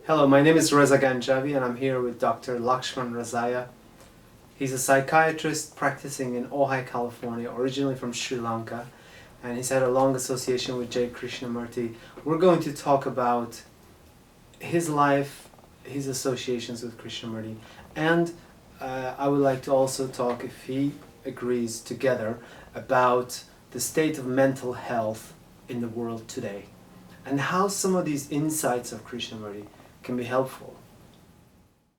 Hello, my name is Reza Ganjavi and I'm here with Dr. Lakshman Rasiah. He's a psychiatrist practicing in Ojai, California, originally from Sri Lanka, and he's had a long association with J. Krishnamurti. We're going to talk about his life, his associations with Krishnamurti, and I would like to also talk, if he agrees, together about the state of mental health in the world today and how some of these insights of Krishnamurti can be helpful.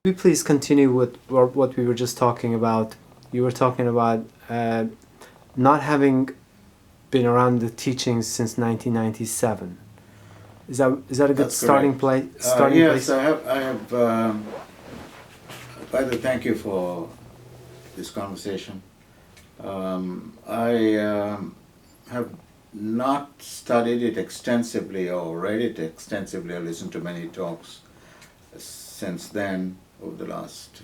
Could you please continue with what we were just talking about? You were talking about not having been around the teachings since 1997. Is that a good That's starting correct. place? Starting Yes, place? I have. By the way, thank you for this conversation. I have not studied it extensively or read it extensively or listened to many talks since then, over the last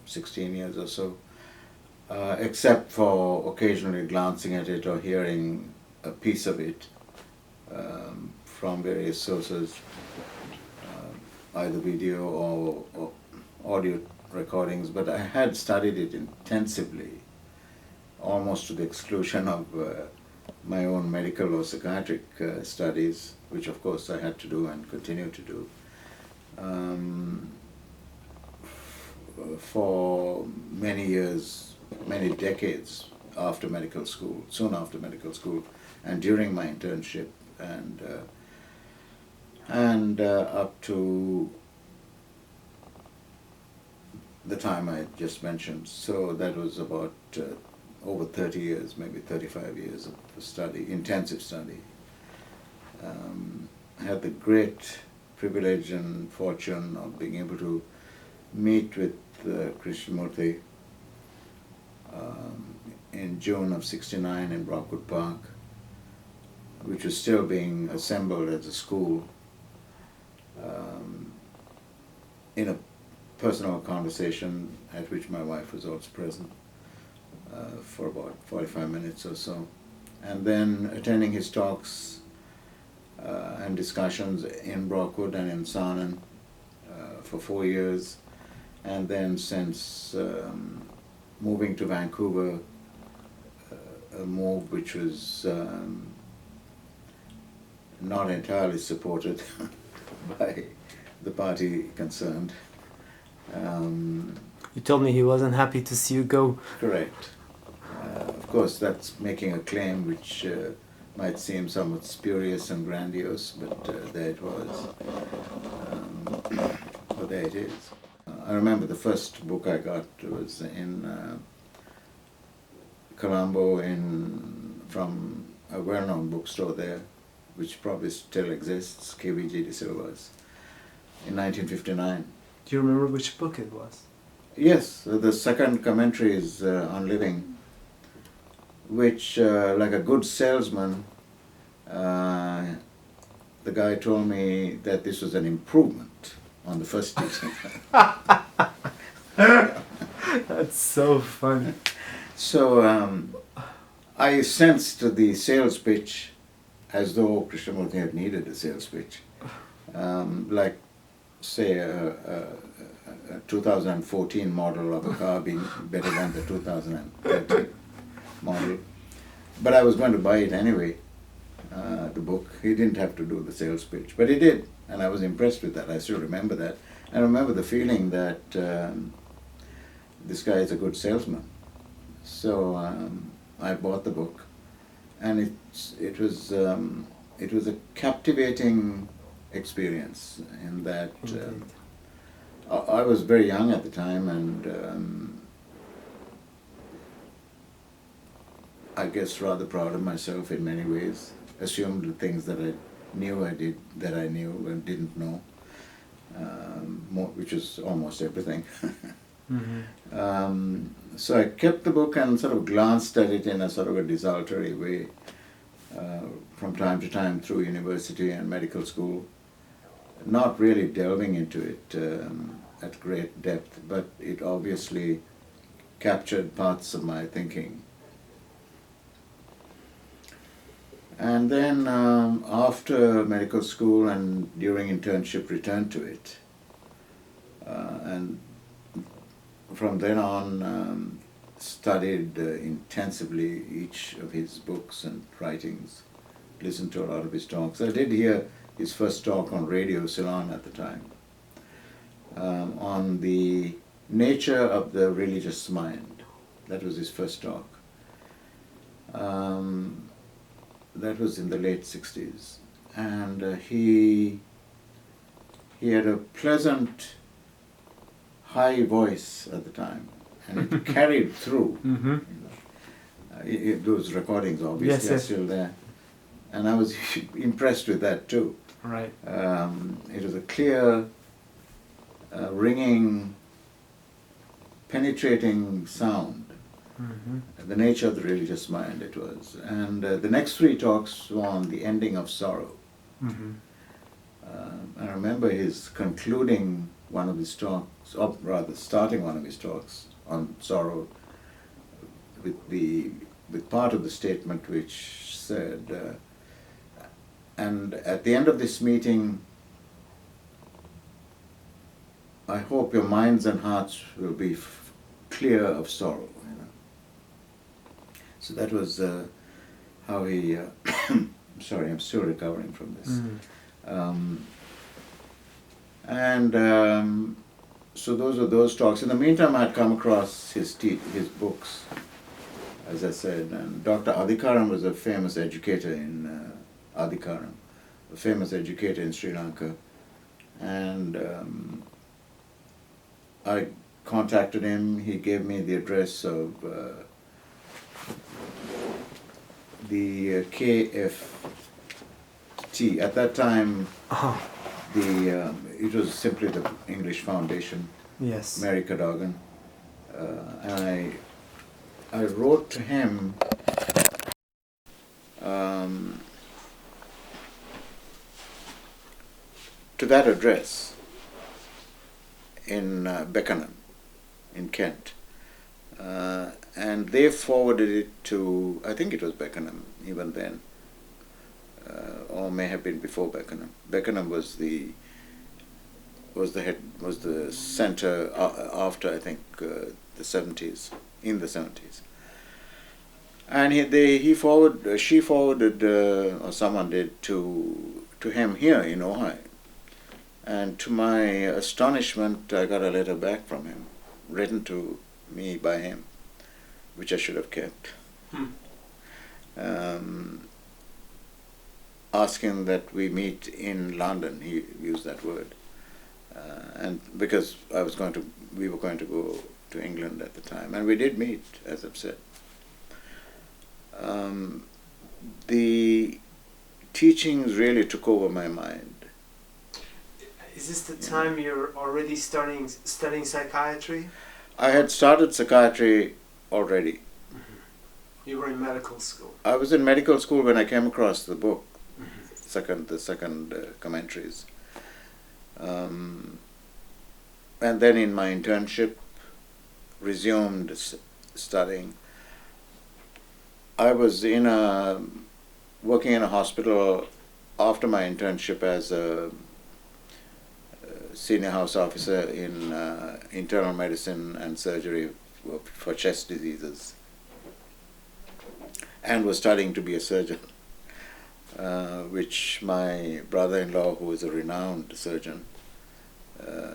16 years or so, except for occasionally glancing at it or hearing a piece of it from various sources, either video or audio recordings, but I had studied it intensively, almost to the exclusion of my own medical or psychiatric studies, which of course I had to do and continue to do. For many years, many decades after medical school, soon after medical school, and during my internship, and up to the time I just mentioned. So that was about over 30 years, maybe 35 years of study, intensive study. I had the great privilege and fortune of being able to meet with Krishnamurti in June of '69 in Brockwood Park, which was still being assembled as a school, in a personal conversation at which my wife was also present for about 45 minutes or so, and then attending his talks and discussions in Brockwood and in Sanan for 4 years, and then since moving to Vancouver, a move which was not entirely supported by the party concerned. You told me he wasn't happy to see you go. Correct. Of course, that's making a claim which might seem somewhat spurious and grandiose, but there it was. Well, there it is. I remember the first book I got was in Colombo from a well-known bookstore there, which probably still exists, KVG de Silva's, in 1959. Do you remember which book it was? Yes, the second commentary is on living, which, like a good salesman, the guy told me that this was an improvement on the first teaching. That's so fun. So I sensed the sales pitch as though Krishnamurti had needed a sales pitch. Like, say, a 2014 model of a car being better than the 2013 model. But I was going to buy it anyway, the book. He didn't have to do the sales pitch, but he did, and I was impressed with that. I still remember that. I remember the feeling that this guy is a good salesman. So I bought the book, and it was a captivating experience in that I was very young at the time, and I guess rather proud of myself in many ways. Assumed the things that I knew and didn't know, which is almost everything. Mm-hmm. So I kept the book and sort of glanced at it in a sort of a desultory way from time to time through university and medical school, not really delving into it at great depth, but it obviously captured parts of my thinking. And then after medical school and during internship, returned to it. And from then on, studied intensively each of his books and writings, listened to a lot of his talks. I did hear his first talk on Radio Ceylon at the time, on the nature of the religious mind. That was his first talk. That was in the late 60s. And he had a pleasant, high voice at the time, and it carried through. Those recordings obviously are still there. And I was impressed with that too. Right. It was a clear, ringing, penetrating sound. The nature of the religious mind it was. And the next three talks were on the ending of sorrow. I remember his concluding one of his talks, or rather starting one of his talks on sorrow with part of the statement which said, and at the end of this meeting, I hope your minds and hearts will be clear of sorrow. So that was how he, sorry, I'm still recovering from this. So those were those talks. In the meantime, I had come across his books, as I said, and Dr. Adhikaram was a famous educator in Adhikaram, a famous educator in Sri Lanka, and I contacted him. He gave me the address of the KFT. At that time, it was simply the English Foundation. Yes. Mary Cadogan. And I wrote to him to that address in Beckenham, in Kent. And they forwarded it to, I think it was Beckenham even then, or may have been before Beckenham. Beckenham was the center after, I think, the 70s, in the 70s. And she forwarded, or someone did, to him here in Ojai. And to my astonishment, I got a letter back from him, written to me by him, which I should have kept, asking that we meet in London. He used that word, and because we were going to go to England at the time, and we did meet, as I've said. The teachings really took over my mind. Is this the time you're already studying psychiatry? I had started psychiatry already. You were in medical school. I was in medical school when I came across the book, the second commentaries. And then in my internship, resumed studying. I was working in a hospital after my internship as a senior house officer in internal medicine and surgery for chest diseases, and was studying to be a surgeon, which my brother-in-law, who was a renowned surgeon,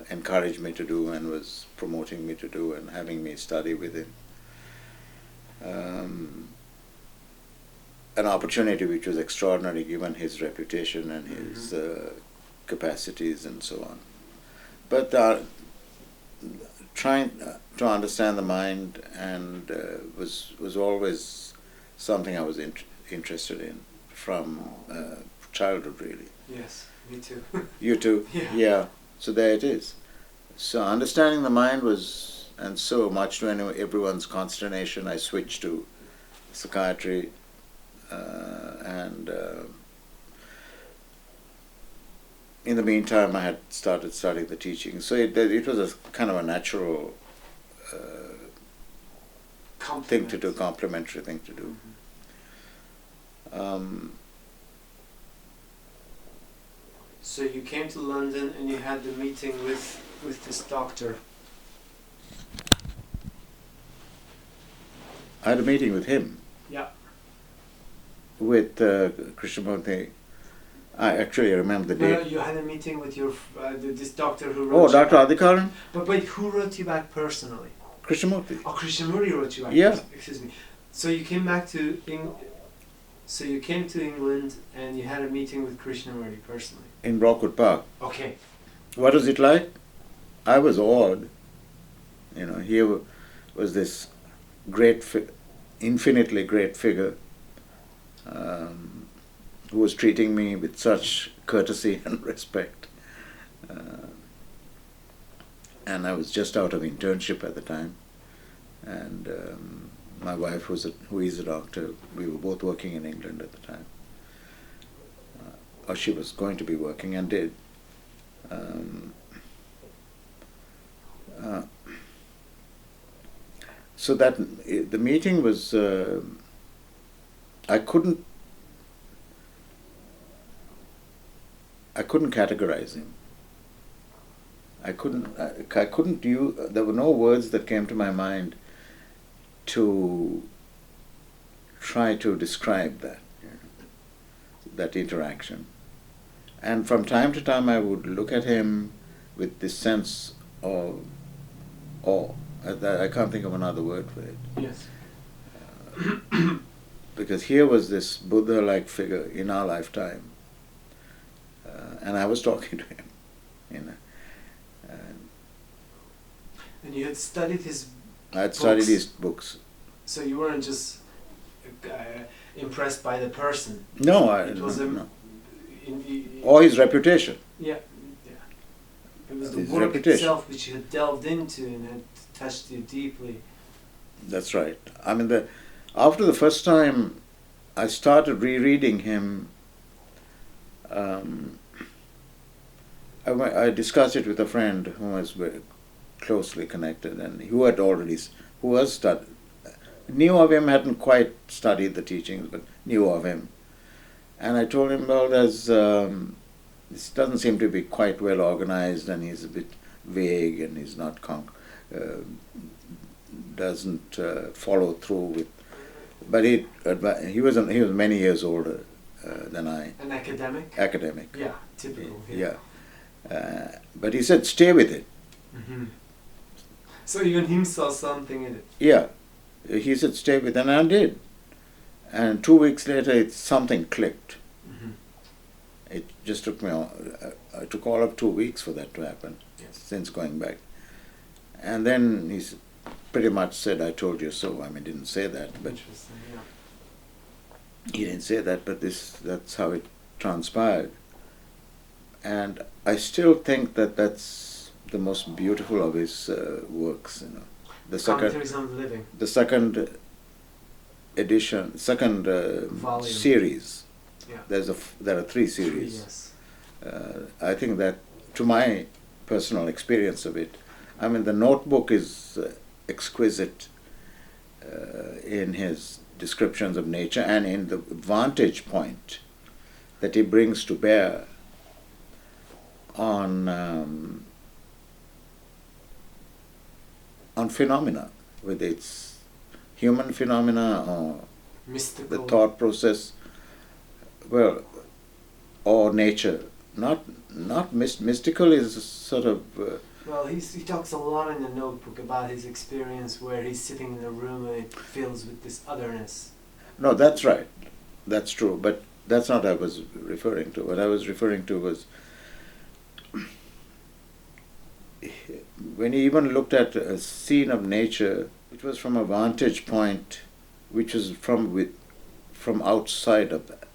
encouraged me to do and was promoting me to do and having me study with him. An opportunity which was extraordinary given his reputation and his capacities and so on. But trying to understand the mind and was always something I was interested in from childhood, really. Yes, me too. You too? Yeah. So there it is. So understanding the mind was, and so much to everyone's consternation, I switched to psychiatry, and in the meantime I had started studying the teaching. So it was a kind of a natural thing to do, complementary thing to do. So you came to London and you had the meeting with this doctor. I had a meeting with him. Yeah. With Krishnamurti. I actually remember the No, date. you had a meeting with your this doctor who wrote. Oh, Dr. you back. Adhikaran? But wait, who wrote you back personally? Krishnamurti. Oh, Krishnamurti wrote you back. Yeah. Excuse me. So you came back to So you came to England and you had a meeting with Krishnamurti personally. In Brockwood Park. Okay. What was it like? I was awed. You know, here was this great, infinitely great figure who was treating me with such courtesy and respect. And I was just out of internship at the time. And my wife, who is a doctor, we were both working in England at the time. Or she was going to be working and did. So that the meeting was, I couldn't categorize him. I couldn't use, there were no words that came to my mind to try to describe that, that interaction. And from time to time I would look at him with this sense of awe. I can't think of another word for it. Yes. Because here was this Buddha-like figure in our lifetime. And I was talking to him, you know. And you had studied his I had studied his books. So you weren't just impressed by the person. No, it was no. Or his reputation. Yeah, yeah. It was the His work reputation. itself which you had delved into and had touched you deeply. That's right. I mean, after the first time I started rereading him, I discussed it with a friend who was very closely connected and who was studied, knew of him, hadn't quite studied the teachings, but knew of him. And I told him, well, this doesn't seem to be quite well organized, and he's a bit vague, and he's not doesn't follow through with. But he was many years older than I. An academic. Academic. Yeah, typical. Yeah. But he said, stay with it. Mm-hmm. So even him saw something in it. Yeah, he said, stay with it, and I did. And 2 weeks later, something clicked. Mm-hmm. It just took me. I took all of 2 weeks for that to happen. Yes. Since going back, and then he pretty much said, "I told you so." I mean, didn't say that, but interesting. Yeah. he didn't say that. But that's how it transpired. And I still think that's the most beautiful of his works. You know, the Commentaries on the Living. The second edition, series. Yeah. There are 3 series. 3, yes. I think that, to my personal experience of it, I mean, the notebook is exquisite in his descriptions of nature and in the vantage point that he brings to bear on phenomena, whether it's human phenomena or mystical. the thought process, well, or nature. Not mystical is sort of. Well, he talks a lot in the notebook about his experience where he's sitting in a room and it fills with this otherness. No, that's right. That's true. But that's not what I was referring to. What I was referring to was when he even looked at a scene of nature, it was from a vantage point which was from outside of that.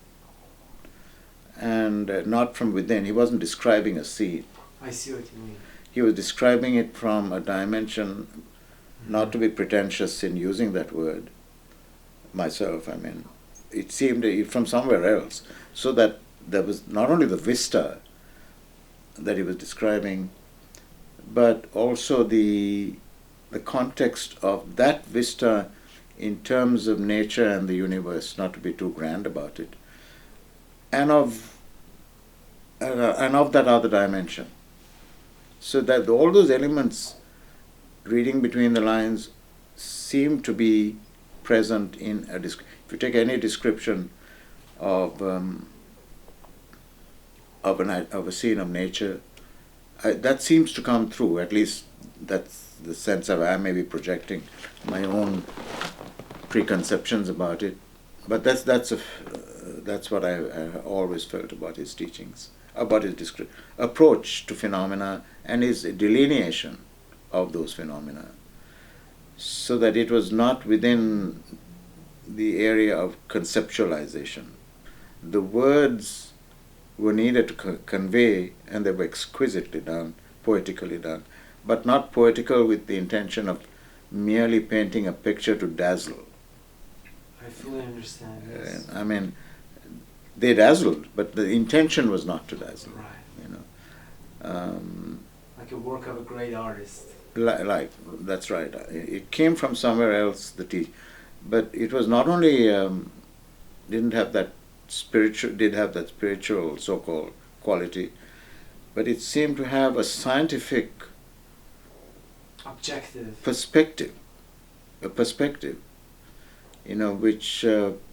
And not from within. He wasn't describing a scene. I see what you mean. He was describing it from a dimension, not to be pretentious in using that word, myself, I mean, it seemed from somewhere else. So that there was not only the vista that he was describing, but also the context of that vista in terms of nature and the universe, not to be too grand about it, and and of that other dimension. So that all those elements, reading between the lines, seem to be present in a if you take any description of a scene of nature, that seems to come through. At least that's the sense of I may be projecting my own preconceptions about it, but that's what I always felt about his teachings, about his approach to phenomena and his delineation of those phenomena, so that it was not within the area of conceptualization. The words were needed to convey, and they were exquisitely done, poetically done, but not poetical with the intention of merely painting a picture to dazzle. I fully understand. Yes. I mean, they dazzled, but the intention was not to dazzle. Right. You know, like a work of a great artist. Like that's right. It came from somewhere else. But it was not only did have that spiritual so-called quality, but it seemed to have a scientific objective perspective, which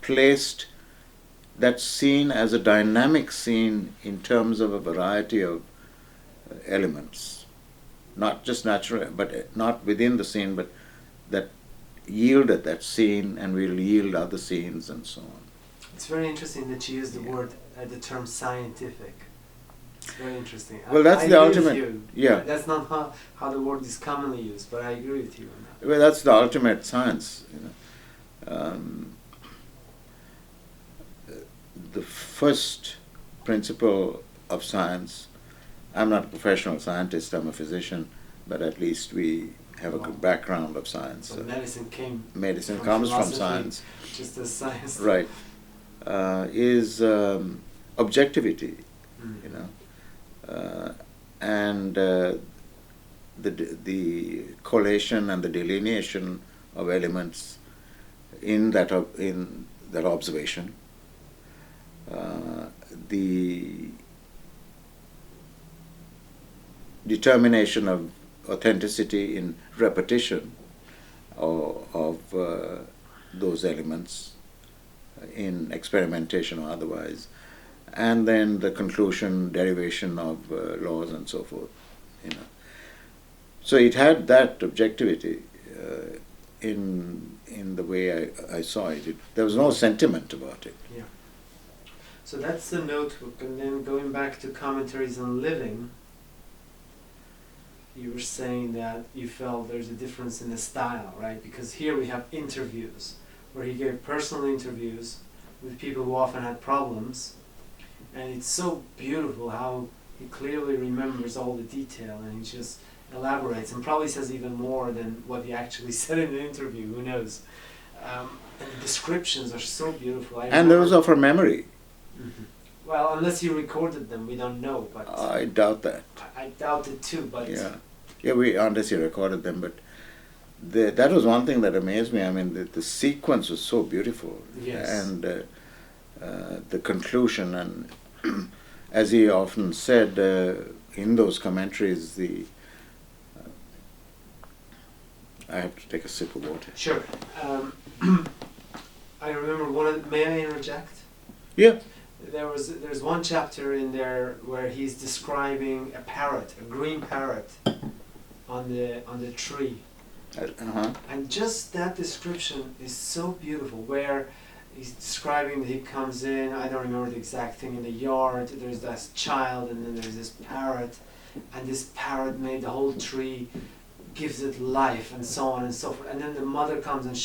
placed that scene as a dynamic scene in terms of a variety of elements, not just natural, but not within the scene, but that yielded that scene and will yield other scenes and so on. It's very interesting that you use the term scientific. It's very interesting. Well, that's I the agree ultimate. with you. Yeah. That's not how the word is commonly used, but I agree with you on that. Well, that's the ultimate science. The first principle of science. I'm not a professional scientist. I'm a physician, but at least we have a good background of science. So medicine comes from philosophy, science. Just as science. Right. Is objectivity, and the collation and the delineation of elements in that observation. The determination of authenticity in repetition of those elements in experimentation or otherwise, and then the conclusion, derivation of laws and so forth. So it had that objectivity in the way I saw it. There was no sentiment about it. Yeah. So that's the notebook, and then going back to commentaries on living, you were saying that you felt there's a difference in the style, right? Because here we have interviews, where he gave personal interviews with people who often had problems, and it's so beautiful how he clearly remembers all the detail, and he just elaborates, and probably says even more than what he actually said in the interview, who knows. And the descriptions are so beautiful. And those are from memory. Mm-hmm. Well, unless he recorded them, we don't know. But I doubt that. I doubt it too. But unless he recorded them. But that was one thing that amazed me. I mean, the sequence was so beautiful. Yes. And the conclusion, and as he often said in those commentaries, I have to take a sip of water. Sure. I remember may I interject? Yeah. There's one chapter in there where he's describing a green parrot on the tree. And just that description is so beautiful, where he's describing that he comes in, I don't remember the exact thing, in the yard, there's this child, and then there's this parrot, and this parrot made the whole tree, gives it life, and so on and so forth. And then the mother comes and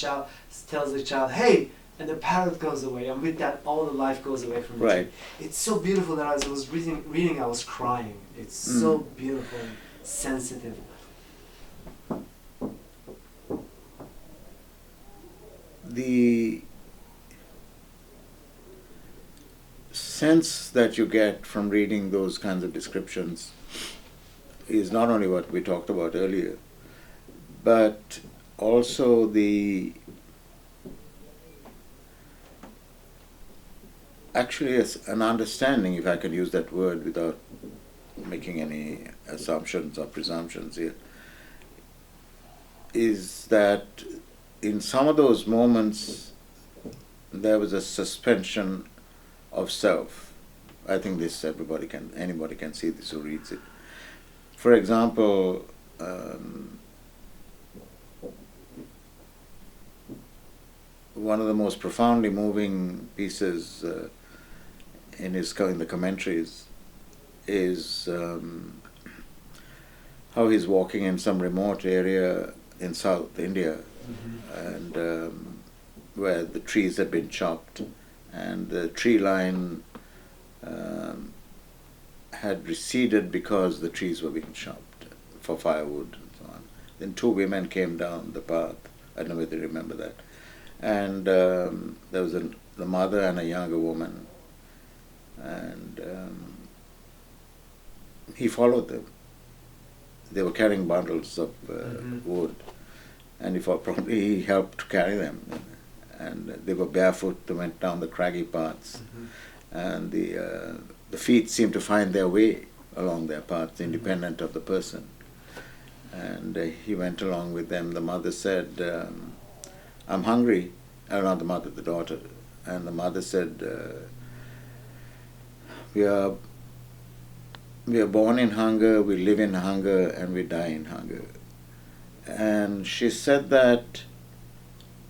tells the child, hey, and the parrot goes away, and with that all the life goes away from the tree. It's so beautiful that as I was reading I was crying. It's so beautiful and sensitive. The sense that you get from reading those kinds of descriptions is not only what we talked about earlier, but also actually an understanding, if I can use that word without making any assumptions or presumptions here, is that in some of those moments there was a suspension of self. I think this anybody can see this who reads it. For example, one of the most profoundly moving pieces in the commentaries is how he's walking in some remote area in South India, and where the trees had been chopped, and the tree line had receded because the trees were being chopped for firewood and so on. Then two women came down the path. I don't know whether you remember that. And there was the mother and a younger woman, and he followed them. They were carrying bundles of wood, and he helped carry them. And they were barefoot. They went down the craggy paths, and the feet seemed to find their way along their paths, independent of the person. And he went along with them. The mother said, "I'm hungry." Not the mother, the daughter. And the mother said, we are born in hunger, we live in hunger, and we die in hunger. And she said that,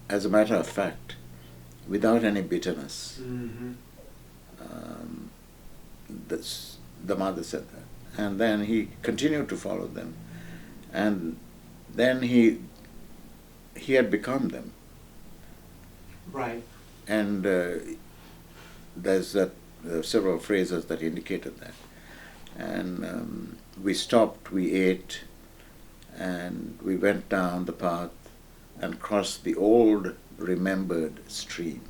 as a matter of fact, without any bitterness. The mother said that. And then he continued to follow them. And then he had become them. Right. And there's several phrases that indicated that. And we stopped, we ate, and we went down the path and crossed the old remembered stream.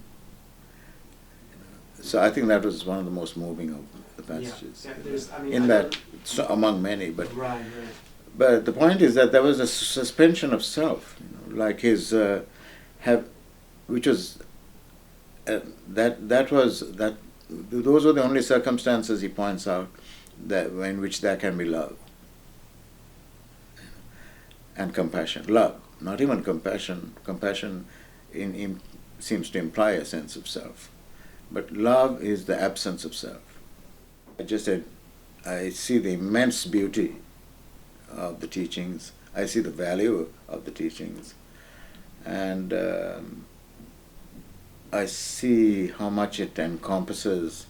So I think that was one of the most moving of the passages. Among many, but right. But the point is that there was a suspension of self, like his which was those were the only circumstances, he points out, that in which there can be love and compassion. Love, not even compassion. Compassion seems to imply a sense of self, but love is the absence of self. I just said, I see the immense beauty of the teachings. I see the value of the teachings, and I see how much it encompasses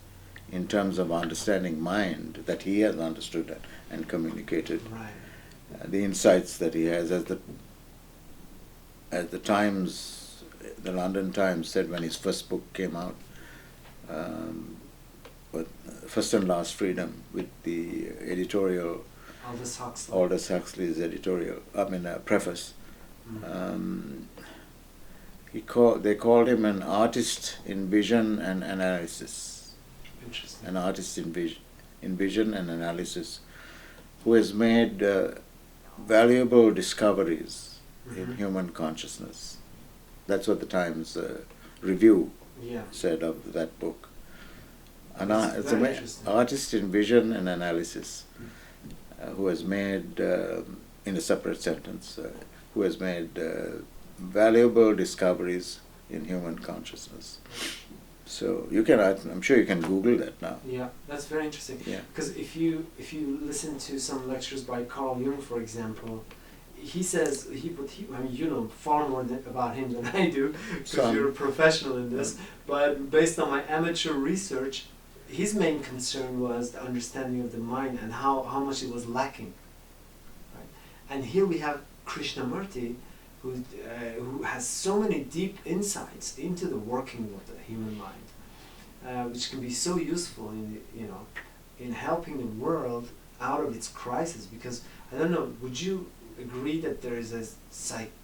in terms of understanding mind, that he has understood and communicated. Right. The insights that he has, as the Times, the London Times said when his first book came out, First and Last Freedom, with the editorial, Aldous Huxley's editorial, preface. They called him an artist in vision and analysis. Interesting. An artist in vision and analysis, who has made valuable discoveries in human consciousness. That's what the Times review said of that book. It's an artist in vision and analysis, who has made, in a separate sentence, who has made valuable discoveries in human consciousness. So I'm sure you can Google that now. Yeah, that's very interesting. Yeah. Because if you listen to some lectures by Carl Jung, for example, he says you know far more about him than I do, because you're a professional in this. But based on my amateur research, his main concern was the understanding of the mind and how much it was lacking. Right? And here we have Krishnamurti, who has so many deep insights into the working of the human mind, which can be so useful in helping the world out of its crisis. Because I don't know, would you agree that there is a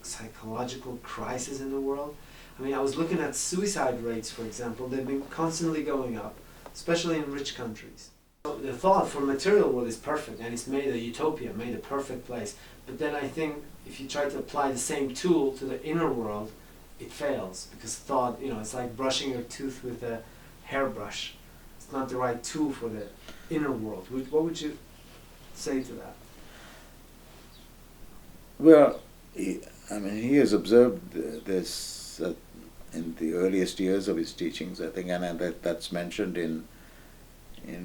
psychological crisis in the world? I mean, I was looking at suicide rates, for example. They've been constantly going up, especially in rich countries. So the thought for material world is perfect, and it's made a utopia, made a perfect place. But then I think if you try to apply the same tool to the inner world, it fails, because thought, it's like brushing your tooth with a hairbrush. It's not the right tool for the inner world. What would you say to that? Well, he has observed this in the earliest years of his teachings, I think, and that's mentioned in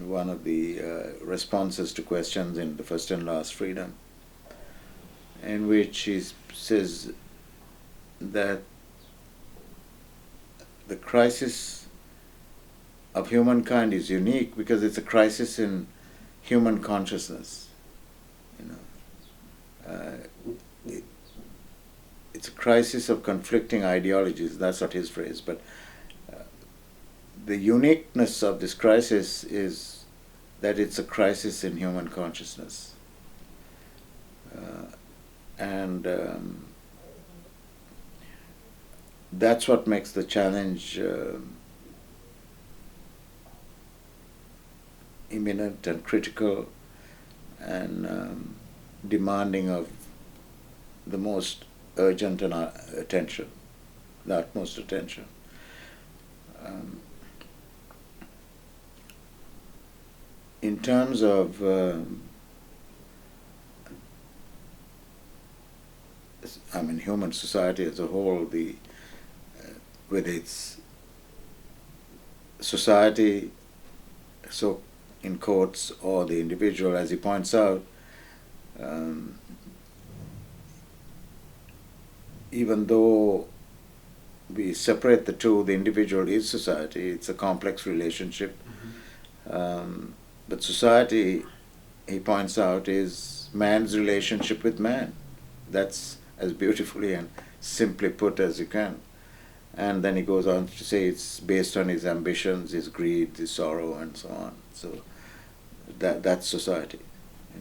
one of the responses to questions in The First and Last Freedom, in which he says that the crisis of humankind is unique because it's a crisis in human consciousness. It's a crisis of conflicting ideologies. That's not his phrase, but the uniqueness of this crisis is that it's a crisis in human consciousness. And that's what makes the challenge imminent and critical and demanding of the most urgent and attention, the utmost attention. In terms of human society as a whole, with its society, so in quotes, or the individual, as he points out, even though we separate the two, the individual is society, it's a complex relationship. But society, he points out, is man's relationship with man. That's as beautifully and simply put as you can. And then he goes on to say it's based on his ambitions, his greed, his sorrow, and so on. So that's society.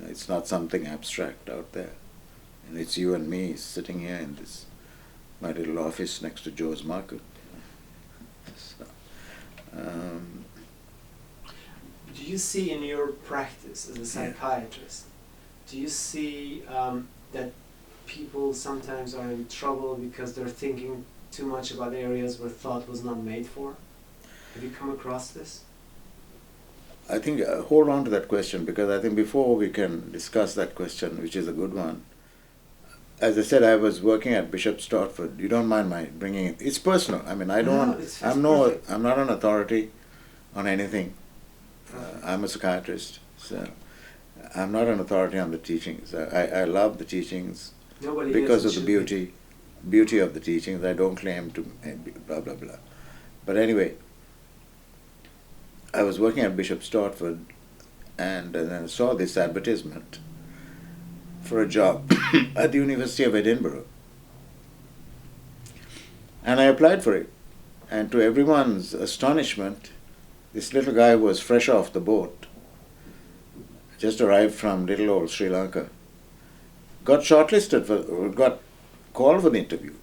It's not something abstract out there. And it's you and me sitting here in my little office next to Joe's Market. So, do you see in your practice as a psychiatrist, do you see that people sometimes are in trouble because they're thinking too much about areas where thought was not made for? Have you come across this? I think, hold on to that question, because I think before we can discuss that question, which is a good one, as I said, I was working at Bishop Stortford. You don't mind my bringing it? It's personal. I mean, I'm not an authority on anything. I'm a psychiatrist, so I'm not an authority on the teachings. I love the teachings because of the beauty of the teachings. I don't claim to blah blah blah. But anyway, I was working at Bishop Stortford, and I saw this advertisement for a job at the University of Edinburgh. And I applied for it. And to everyone's astonishment, this little guy was fresh off the boat, just arrived from little old Sri Lanka, got shortlisted, got called for the interview.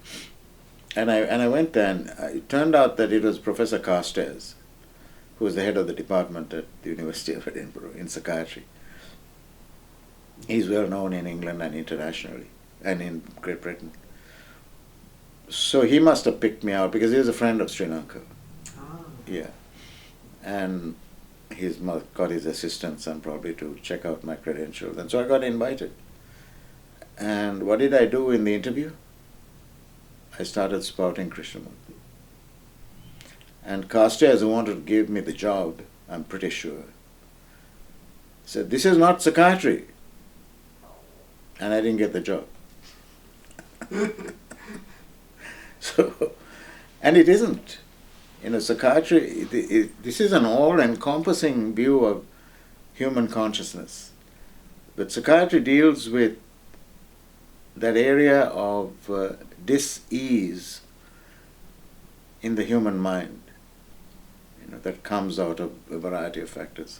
And I went there, and it turned out that it was Professor Carstairs, who was the head of the department at the University of Edinburgh in psychiatry. He's well known in England and internationally, and in Great Britain. So he must have picked me out because he was a friend of Sri Lanka. Oh. Yeah. And he's got his assistants and probably to check out my credentials. And so I got invited. And what did I do in the interview? I started spouting Krishnamurti. And Carstairs, who wanted to give me the job, I'm pretty sure, said, "This is not psychiatry." And I didn't get the job. So, and it isn't. Psychiatry, this is an all-encompassing view of human consciousness. But psychiatry deals with that area of dis-ease in the human mind, that comes out of a variety of factors.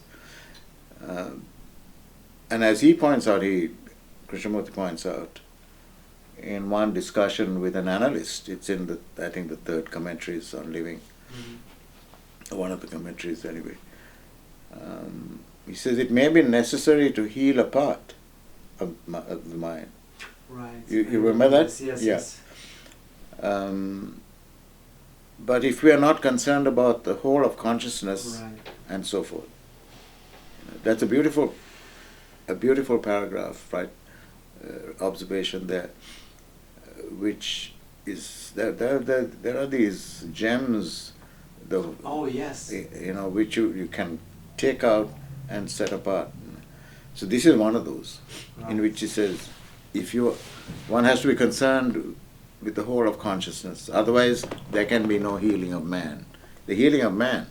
And as he points out, Krishnamurti points out, in one discussion with an analyst, it's in I think the third commentaries on living, one of the commentaries anyway, he says it may be necessary to heal a part of the mind. Right. You remember that? Yes, yeah. yes. But if we are not concerned about the whole of consciousness Right. and so forth, that's a beautiful paragraph, right? Observation there, which is there are these gems, Oh yes. which you can take out and set apart. So this is one of those, in Right. which he says, one has to be concerned with the whole of consciousness. Otherwise, there can be no healing of man. The healing of man,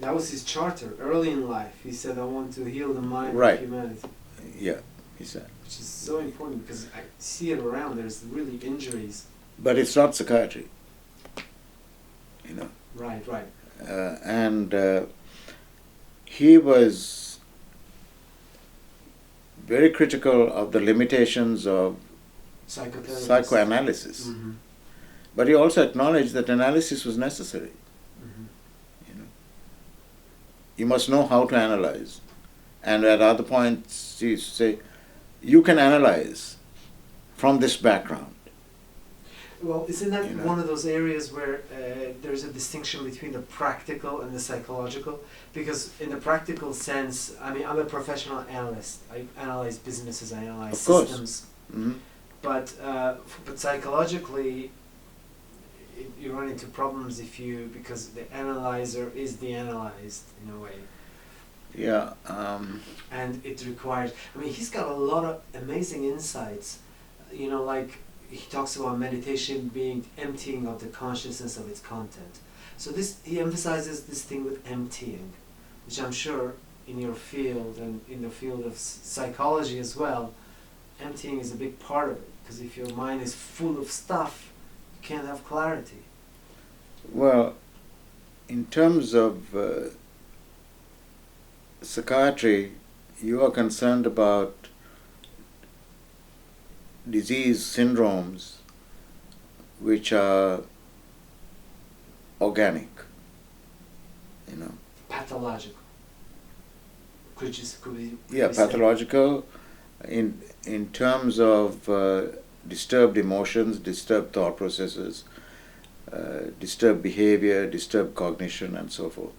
That was his charter early in life. He said, "I want to heal the mind Right. of humanity," yeah, he said. which is so important because I see it around. There's really injuries. But it's not psychiatry, Right. Right. and he was very critical of the limitations of Psychotherapy. psychoanalysis. Mm-hmm. But he also acknowledged that analysis was necessary. Mm-hmm. You must know how to analyze. And at other points, he used to say, you can analyze from this background. Well, isn't that You know. one of those areas where there's a distinction between the practical and the psychological? Because in the practical sense, I mean, I'm a professional analyst. I analyze businesses, I analyze Of course. systems. Mhm. But psychologically, you run into problems because the analyzer is the analyzed in a way. Yeah. And it requires, I mean, he's got a lot of amazing insights, like he talks about meditation being emptying of the consciousness of its content. So he emphasizes this thing with emptying, which I'm sure in your field and in the field of psychology as well, emptying is a big part of it, because if your mind is full of stuff, you can't have clarity. Well, in terms of psychiatry, you are concerned about disease syndromes which are organic, Pathological. Could be Yeah, said. pathological in terms of disturbed emotions, disturbed thought processes, disturbed behavior, disturbed cognition, and so forth.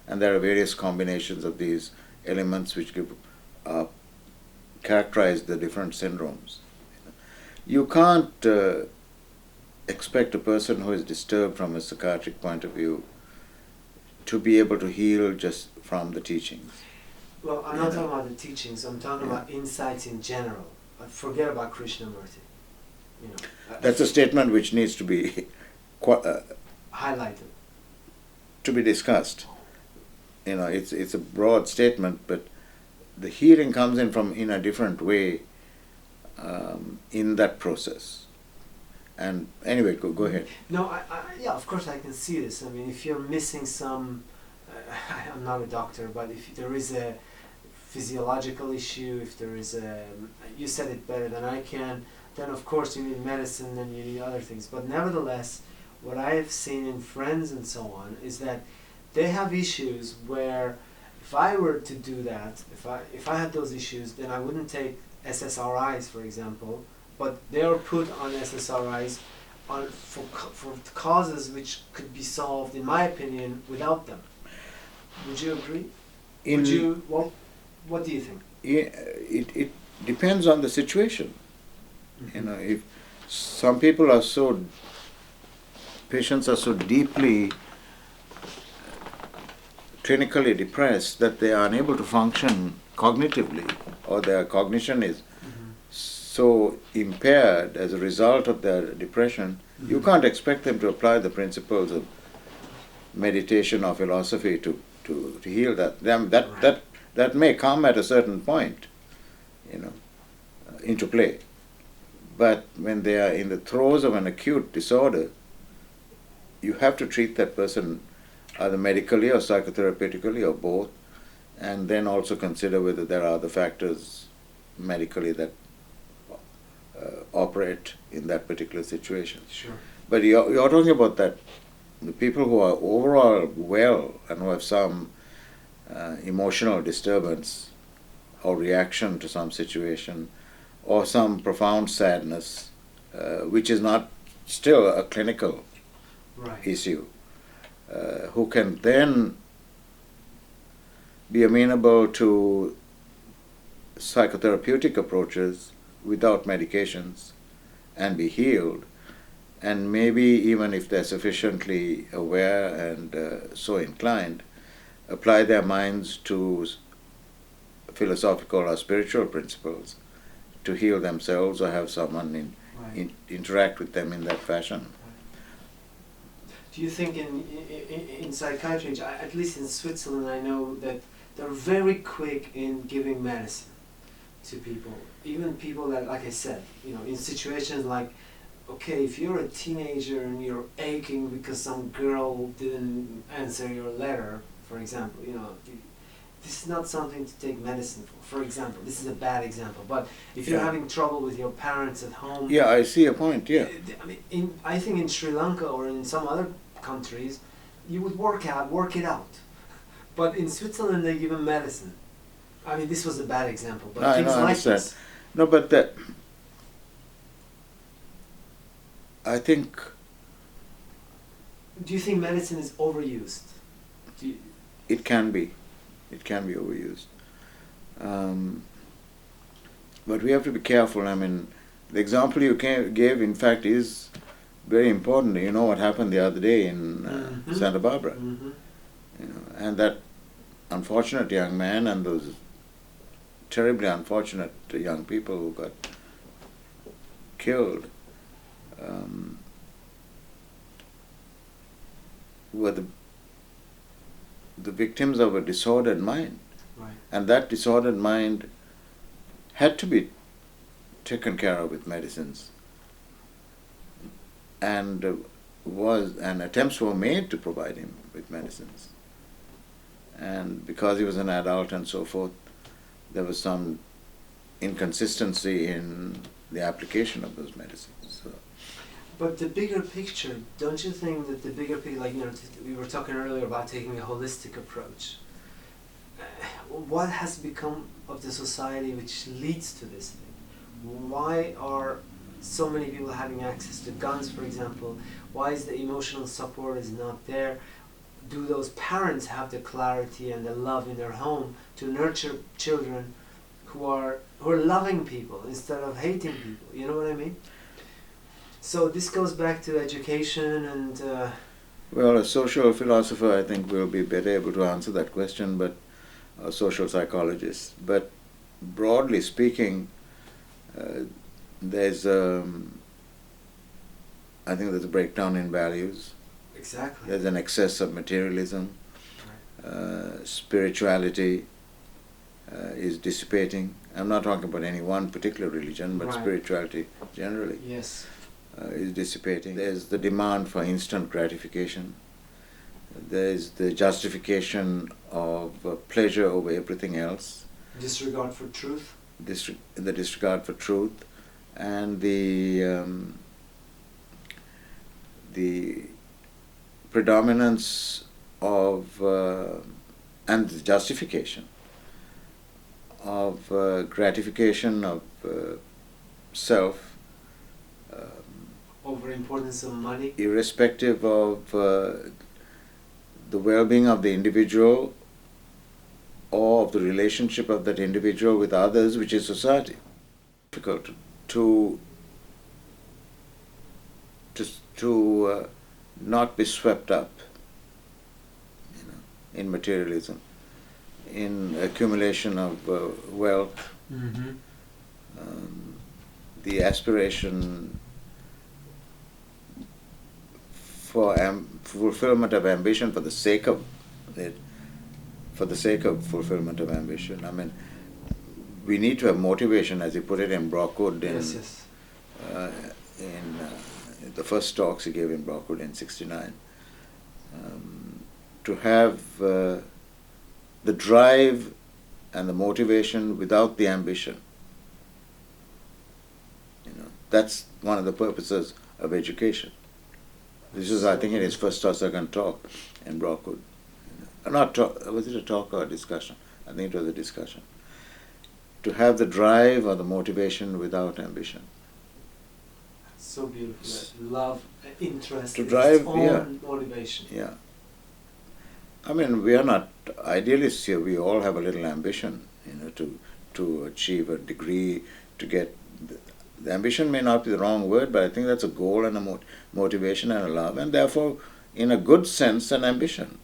And there are various combinations of these elements which characterize the different syndromes. You can't expect a person who is disturbed from a psychiatric point of view to be able to heal just from the teachings. Well, I'm not talking about the teachings, I'm talking about insights in general. Forget about Krishnamurti. That's a statement which needs to be Highlighted. to be discussed. It's a broad statement, but the healing comes in a different way in that process. And anyway, go ahead. No, yeah, of course I can see this. I mean, if you're missing some, I'm not a doctor, but if there is a physiological issue, if there is you said it better than I can, then of course you need medicine and you need other things. But nevertheless, what I have seen in friends and so on is that they have issues where if I were to do that, if I had those issues, then I wouldn't take SSRIs, for example, but they are put on SSRIs for causes which could be solved, in my opinion, without them. Would you agree? What do you think? It depends on the situation. If some people patients are so deeply clinically depressed that they are unable to function cognitively, or their cognition is so impaired as a result of their depression, you can't expect them to apply the principles of meditation or philosophy to heal that. That may come at a certain point, into play. But when they are in the throes of an acute disorder, you have to treat that person either medically or psychotherapeutically or both, and then also consider whether there are other factors medically that operate in that particular situation. Sure. But you're talking about the people who are overall well and who have some emotional disturbance or reaction to some situation or some profound sadness, which is not still a clinical Right. issue, who can then be amenable to psychotherapeutic approaches without medications and be healed, and maybe even if they're sufficiently aware and so inclined, apply their minds to philosophical or spiritual principles to heal themselves or have someone interact with them in that fashion. Do you think in psychiatry, at least in Switzerland, I know that they're very quick in giving medicine to people, even people that, like I said, in situations like, okay, if you're a teenager and you're aching because some girl didn't answer your letter, for example, this is not something to take medicine for example. This is a bad example, but if you're having trouble with your parents at home... Yeah, I see a point, yeah. I think in Sri Lanka or in some other countries, you would work it out. But in Switzerland, they give them medicine. I mean, this was a bad example, but things like this. No, but I think... Do you think medicine is overused? It can be. It can be overused. But we have to be careful. I mean, the example you gave, in fact, is very important. You know what happened the other day in Santa Barbara. Mm-hmm. And that unfortunate young man and those terribly unfortunate young people who got killed were the victims of a disordered mind. Right. And that disordered mind had to be taken care of with medicines. And attempts were made to provide him with medicines. And because he was an adult and so forth, there was some inconsistency in the application of those medicines. So. But the bigger picture, don't you think that the bigger picture, like, we were talking earlier about taking a holistic approach. What has become of the society which leads to this thing? Why are so many people having access to guns, for example? Why is the emotional support is not there? Do those parents have the clarity and the love in their home to nurture children who are loving people instead of hating people? You know what I mean? So this goes back to education and... Well, a social philosopher, I think, will be better able to answer that question, but a social psychologist. But broadly speaking, there's I think there's a breakdown in values. Exactly. There's an excess of materialism. Right. Spirituality is dissipating. I'm not talking about any one particular religion, but spirituality generally. Yes. Is dissipating. There's the demand for instant gratification. There's the justification of pleasure over everything else. Disregard for truth. The disregard for truth, and the predominance of and the justification of gratification of self. Over importance of money. Irrespective of the well-being of the individual or of the relationship of that individual with others, which is society. Difficult to not be swept up, in materialism, in accumulation of wealth, the aspiration for fulfillment of ambition for the sake of it, for the sake of fulfillment of ambition. I mean, we need to have motivation, as he put it in Brockwood in the first talks he gave in Brockwood in '69, to have the drive and the motivation without the ambition. That's one of the purposes of education. This is, I think, in his first or second talk in Brockwood. Was it a talk or a discussion? I think it was a discussion. To have the drive or the motivation without ambition. That's So beautiful. That love, interest, To is drive, its own motivation. Yeah. I mean, we are not idealists here. We all have a little ambition, to achieve a degree, to get. The ambition may not be the wrong word, but I think that's a goal and a motivation and a love, and therefore, in a good sense, an ambition.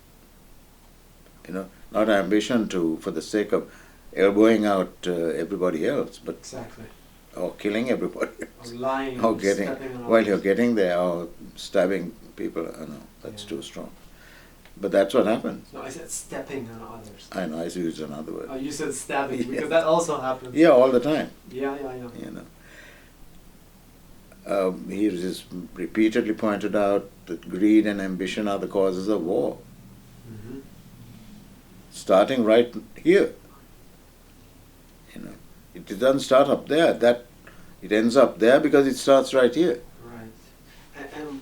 Not ambition for the sake of elbowing out everybody else, but Exactly. or killing everybody else, Or lying, or stepping on while others. you're getting there, or stabbing people. No, that's too strong. But that's what happens. No, I said stepping on others. I know, I used another word. Oh, you said stabbing, Yeah. because that also happens. Yeah, all the time. Yeah, I know. He just repeatedly pointed out that greed and ambition are the causes of war. Mm-hmm. Starting right here. It doesn't start up there. It ends up there because it starts right here. Right. And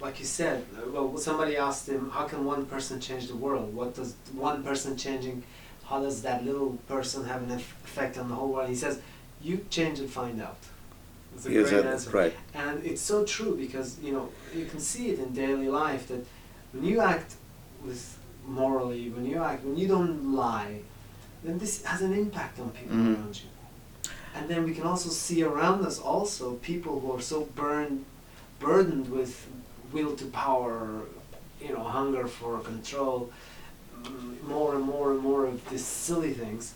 like you said, well, somebody asked him, how can one person change the world? What does one person changing, how does that little person have an effect on the whole world? He says, you change and find out. It's a great answer. Right. And it's so true because, you can see it in daily life that when you act morally, when you don't lie, then this has an impact on people around you. And then we can also see around us also people who are so burdened with will to power, hunger for control, more and more and more of these silly things,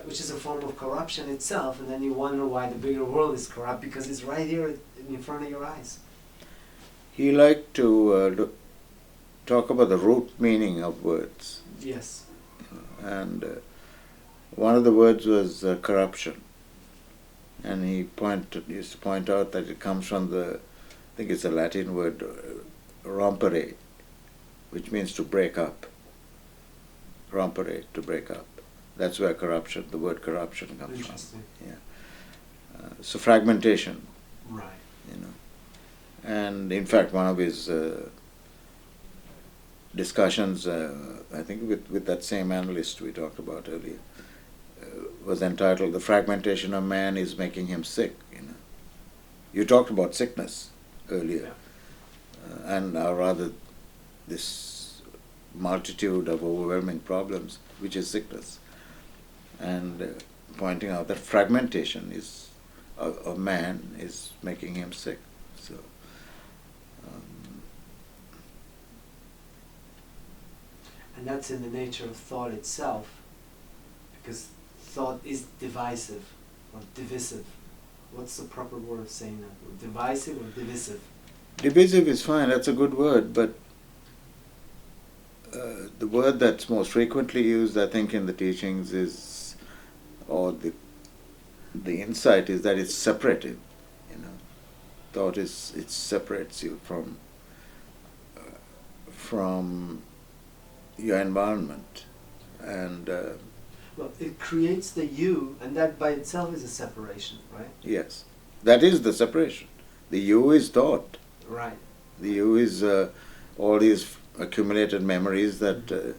which is a form of corruption itself. And then you wonder why the bigger world is corrupt, because it's right here in front of your eyes. He liked to talk about the root meaning of words. Yes. And one of the words was corruption. And he used to point out that it comes from I think it's a Latin word, rompere, which means to break up. Rompere, to break up. That's where the word corruption comes Interesting. from. Yeah. So fragmentation. Right. And in fact, one of his discussions, I think with that same analyst we talked about earlier, was entitled "The Fragmentation of Man is Making Him Sick." You talked about sickness earlier, and rather this multitude of overwhelming problems, which is sickness, and pointing out that fragmentation of man is making him sick. So. And that's in the nature of thought itself, because thought is divisive or divisive. What's the proper word of saying that? Divisive or divisive? Divisive is fine, that's a good word, but the word that's most frequently used, I think, in the teachings or the insight is that it's separative. Thought it separates you from your environment, and well, it creates the you, and that by itself is a separation, right? yes, that is the separation. The you is thought. Right. The you is all these accumulated memories that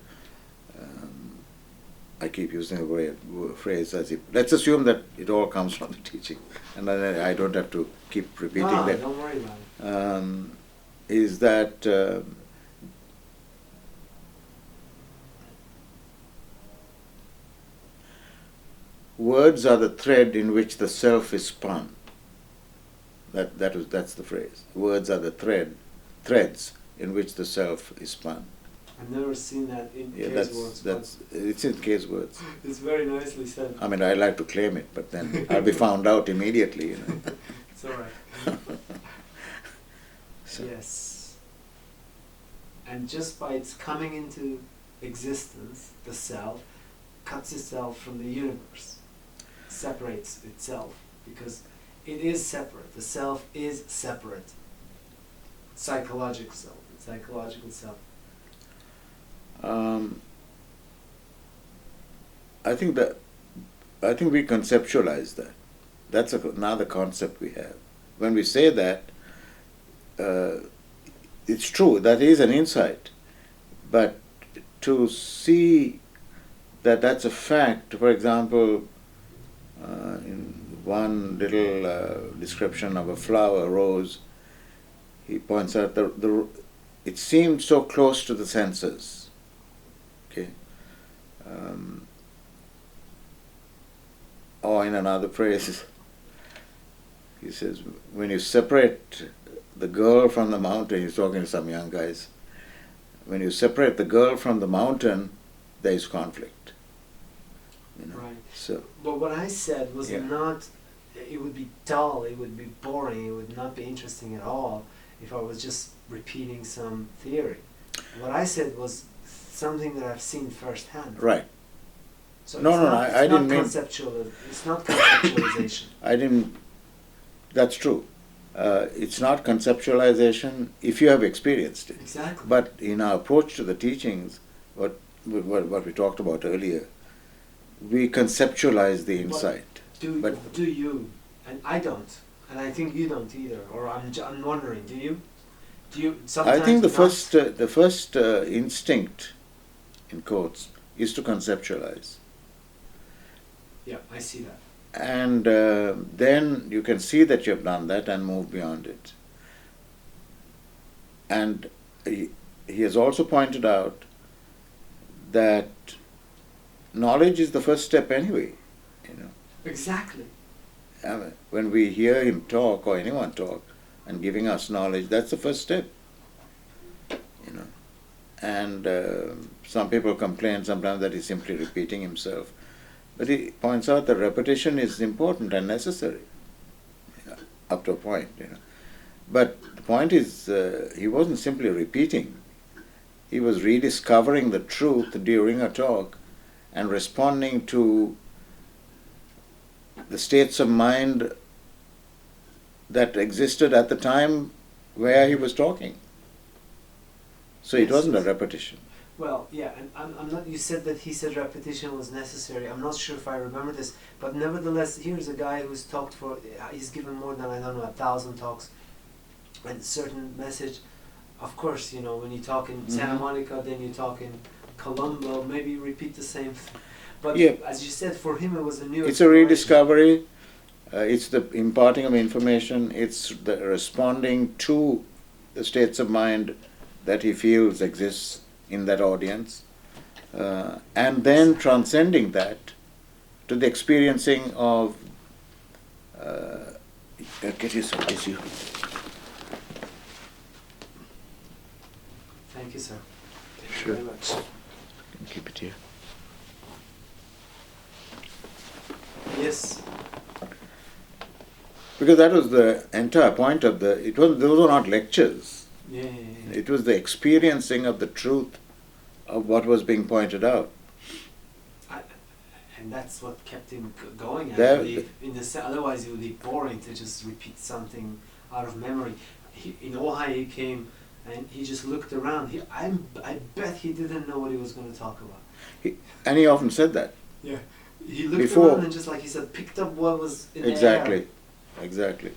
I keep using a phrase as if, let's assume that it all comes from the teaching, and then I don't have to keep repeating that. Don't worry about it. Is that words are the thread in which the self is spun. That's the phrase. Words are the threads in which the self is spun. I've never seen that in Yeah, case words. it's in case words. It's very nicely said. I mean, I like to claim it, but then I'll be found out immediately. It's all right. So. Yes. And just by its coming into existence, the self cuts itself from the universe, separates itself, because it is separate. The self is separate. Psychological self. I think we conceptualize that. That's another concept we have. When we say that, it's true, that is an insight. But to see that that's a fact, for example, in one little description of a flower, a rose. He points out it seemed so close to the senses. Okay. Or in another phrase, he says, when you separate the girl from the mountain, he's talking to some young guys, when you separate the girl from the mountain, there is conflict. You know? Right. So, but what I said was yeah. not, it would be dull, it would be boring, it would not be interesting at all if I was just repeating some theory. What I said was something that I've seen firsthand. right. So No, it's no, not, I didn't mean. It's not conceptualization. I didn't. That's true. It's not conceptualization if you have experienced it. Exactly. But in our approach to the teachings, what we talked about earlier, we conceptualize the insight. Do you? And I don't, and I think you don't either. Or I'm wondering, do you? Do you sometimes? I think the not? first instinct, in quotes, is to conceptualize. Yeah, I see that. And then you can see that you've done that and move beyond it. And he has also pointed out that knowledge is the first step anyway. You know, Exactly. I mean, when we hear him talk or anyone talk and giving us knowledge, that's the first step. You know, and some people complain sometimes that he's simply repeating himself. But he points out that repetition is important and necessary, you know, up to a point. You know. But the point is, he wasn't simply repeating. He was rediscovering the truth during a talk and responding to the states of mind that existed at the time where he was talking. So it wasn't a repetition. Well, yeah, and I'm not. You said that he said repetition was necessary. I'm not sure if I remember this, but nevertheless, here's a guy who's talked for. He's given more than 1,000 talks, and a certain message. Of course, you know when you talk in Santa Monica, then you talk in Colombo. Maybe you repeat the same. But yeah. As you said, for him it was a new. It's a rediscovery. It's the imparting of information. It's the responding to the states of mind that he feels exists in that audience, and then transcending that to the experiencing of get you some tissue. Thank you, sir. Thank Sure. you very much. You can keep it here. Yes. Because that was the entire point of those were not lectures. Yeah. It was the experiencing of the truth of what was being pointed out. And that's what kept him going, I There- believe. Otherwise, it would be boring to just repeat something out of memory. In Ojai, he came and he just looked around. I bet he didn't know what he was going to talk about. And he often said that. Yeah. He looked Before- around and just like he said, picked up what was in the air. Exactly.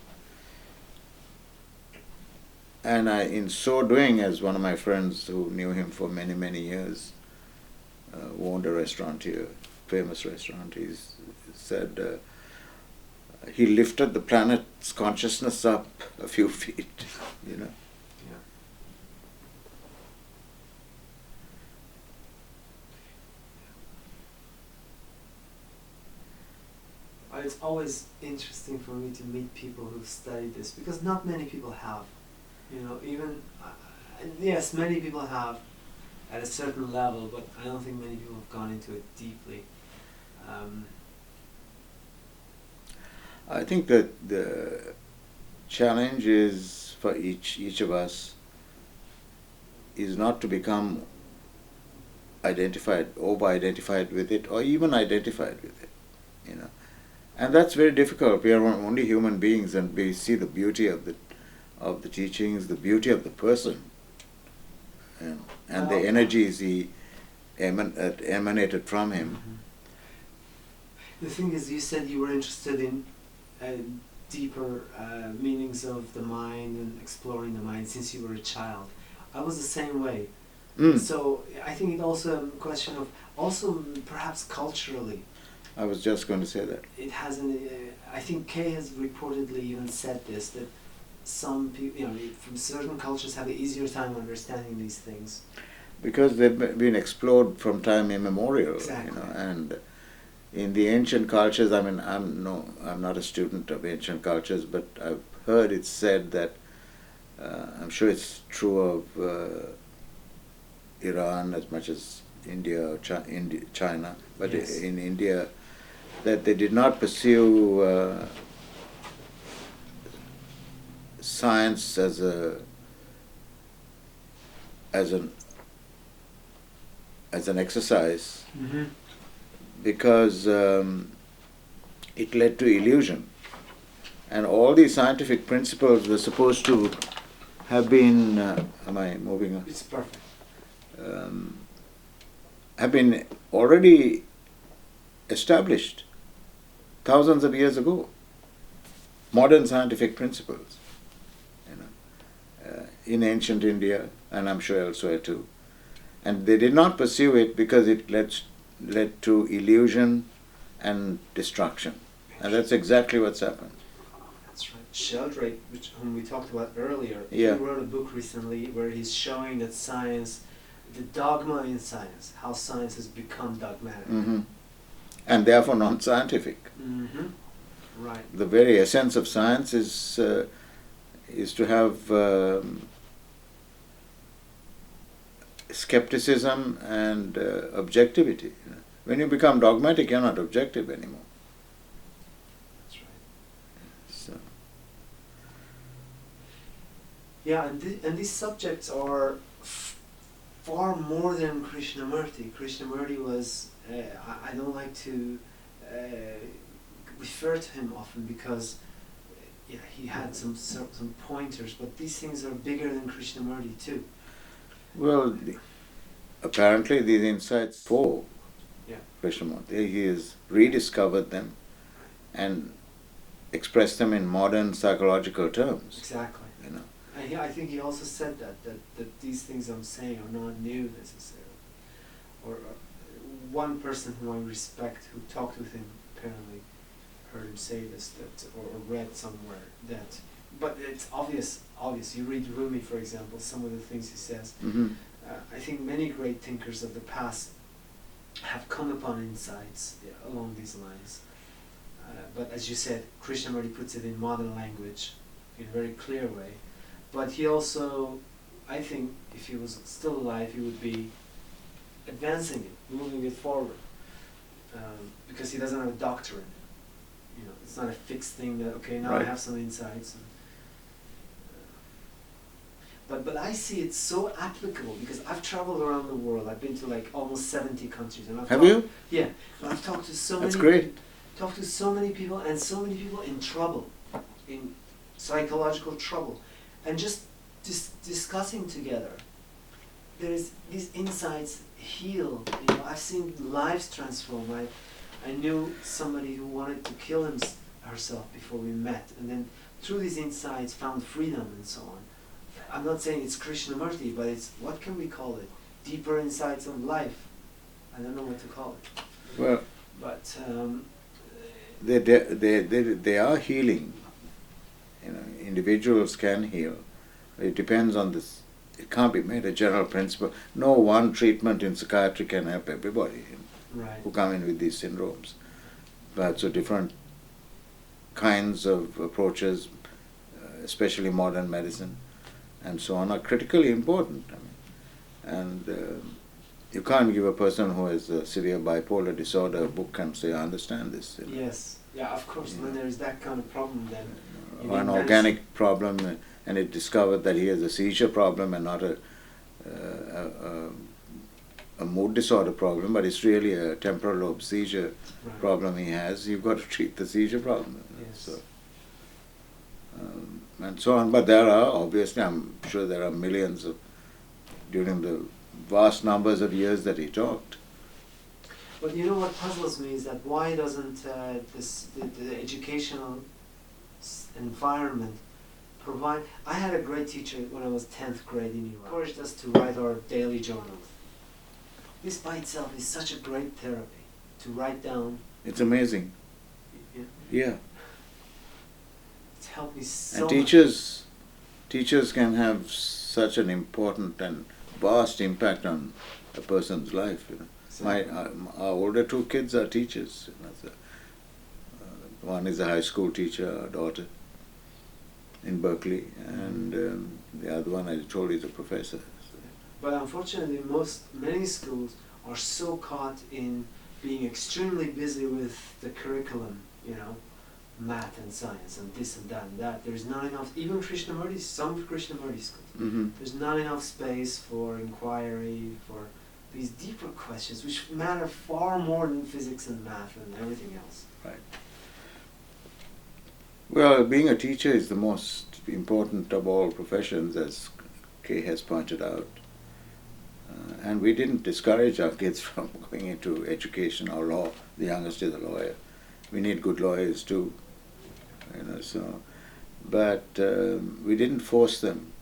And in so doing, as one of my friends who knew him for many, many years, owned a restaurant here, famous restaurant, he said he lifted the planet's consciousness up a few feet, you know. It's always interesting for me to meet people who've studied this because not many people have. You know, even yes, many people have at a certain level, but I don't think many people have gone into it deeply. I think that the challenge is for each of us is not to become over-identified with it, or even identified with it, you know. And that's very difficult. We are only human beings, and we see the beauty of the teachings, the beauty of the person, and the energies he emanated from him. Mm-hmm. The thing is, you said you were interested in deeper meanings of the mind and exploring the mind since you were a child. I was the same way. So I think it's also a question of, also perhaps culturally, I was just going to say that. it hasn't. I think Kay has reportedly even said this, that some people, from certain cultures, have an easier time understanding these things. Because they've been explored from time immemorial, Exactly. and in the ancient cultures, I mean, I'm not a student of ancient cultures, but I've heard it said that, I'm sure it's true of Iran as much as India or China, but Yes. in India, that they did not pursue science as an exercise, Mm-hmm. because it led to illusion, and all these scientific principles were supposed to have been. Am I moving on? It's perfect. Have been already established thousands of years ago. Modern scientific principles, in ancient India, and I'm sure elsewhere too. And they did not pursue it because it led to illusion and destruction. And that's exactly what's happened. That's right. Sheldrake, whom we talked about earlier, Yeah. he wrote a book recently where he's showing that science, the dogma in science, how science has become dogmatic. Mm-hmm. And therefore non-scientific. Mm-hmm. Right. The very essence of science is to have skepticism and objectivity. When you become dogmatic, you're not objective anymore. That's right. So, Yeah, and these subjects are far more than Krishnamurti. Krishnamurti was, I don't like to refer to him often because he had some pointers, but these things are bigger than Krishnamurti too. well, apparently these insights for Yeah. Krishnamurti, he has rediscovered them and expressed them in modern psychological terms. Exactly. And I think he also said that these things I'm saying are not new necessarily. Or one person who I respect, who talked with him, apparently heard him say this, or read somewhere that. But it's obvious. You read Rumi, for example, some of the things he says. Mm-hmm. I think many great thinkers of the past have come upon insights along these lines. But as you said, Krishnamurti puts it in modern language, in a very clear way. But he also, I think, if he was still alive, he would be advancing it, moving it forward, because he doesn't have a doctrine. It's not a fixed thing that now I Right. have some insights. But I see it so applicable because I've traveled around the world. I've been to like almost 70 countries, and Have you? Yeah, and I've talked to so That's many. great. Talked to so many people, and so many people in trouble, in psychological trouble, and just discussing together. There's these insights heal. I've seen lives transform. I knew somebody who wanted to kill herself before we met, and then through these insights found freedom and so on. I'm not saying it's Krishnamurti, but it's, what can we call it? Deeper insights of life. I don't know what to call it. Well, But they are healing. Individuals can heal. It depends on this. It can't be made a general principle. No one treatment in psychiatry can help everybody right. who come in with these syndromes. But so different kinds of approaches, especially modern medicine and so on, are critically important. And you can't give a person who has a severe bipolar disorder a book and say, I understand this. Yes. Yeah, of course. When there's that kind of problem, then you Or an need organic problem, and it discovered that he has a seizure problem and not a mood disorder problem, but it's really a temporal lobe seizure Right. problem he has. You've got to treat the seizure problem. Yes. So, and so on. But there are, obviously, I'm sure there are millions of, during the vast numbers of years that he talked. But you know what puzzles me is that why doesn't the educational environment provide... I had a great teacher when I was 10th grade in Iran. Encouraged us to write our daily journal. This by itself is such a great therapy, to write down It's amazing. Yeah. Yeah. It's helped me so And much. teachers can have such an important and vast impact on a person's life. You know. Our older two kids are teachers. You know, so, one is a high school teacher, our daughter, in Berkeley, and the other one, I told you, is a professor. So. But unfortunately, many schools are so caught in being extremely busy with the curriculum, you know, math and science and this and that and that. There's not enough, even Krishnamurti, some Krishnamurti schools, Mm-hmm. there's not enough space for inquiry, for these deeper questions, which matter far more than physics and math and everything else. Right. Well, being a teacher is the most important of all professions, as Kay has pointed out. And we didn't discourage our kids from going into education or law. The youngest is a lawyer. We need good lawyers too, you know. So, but we didn't force them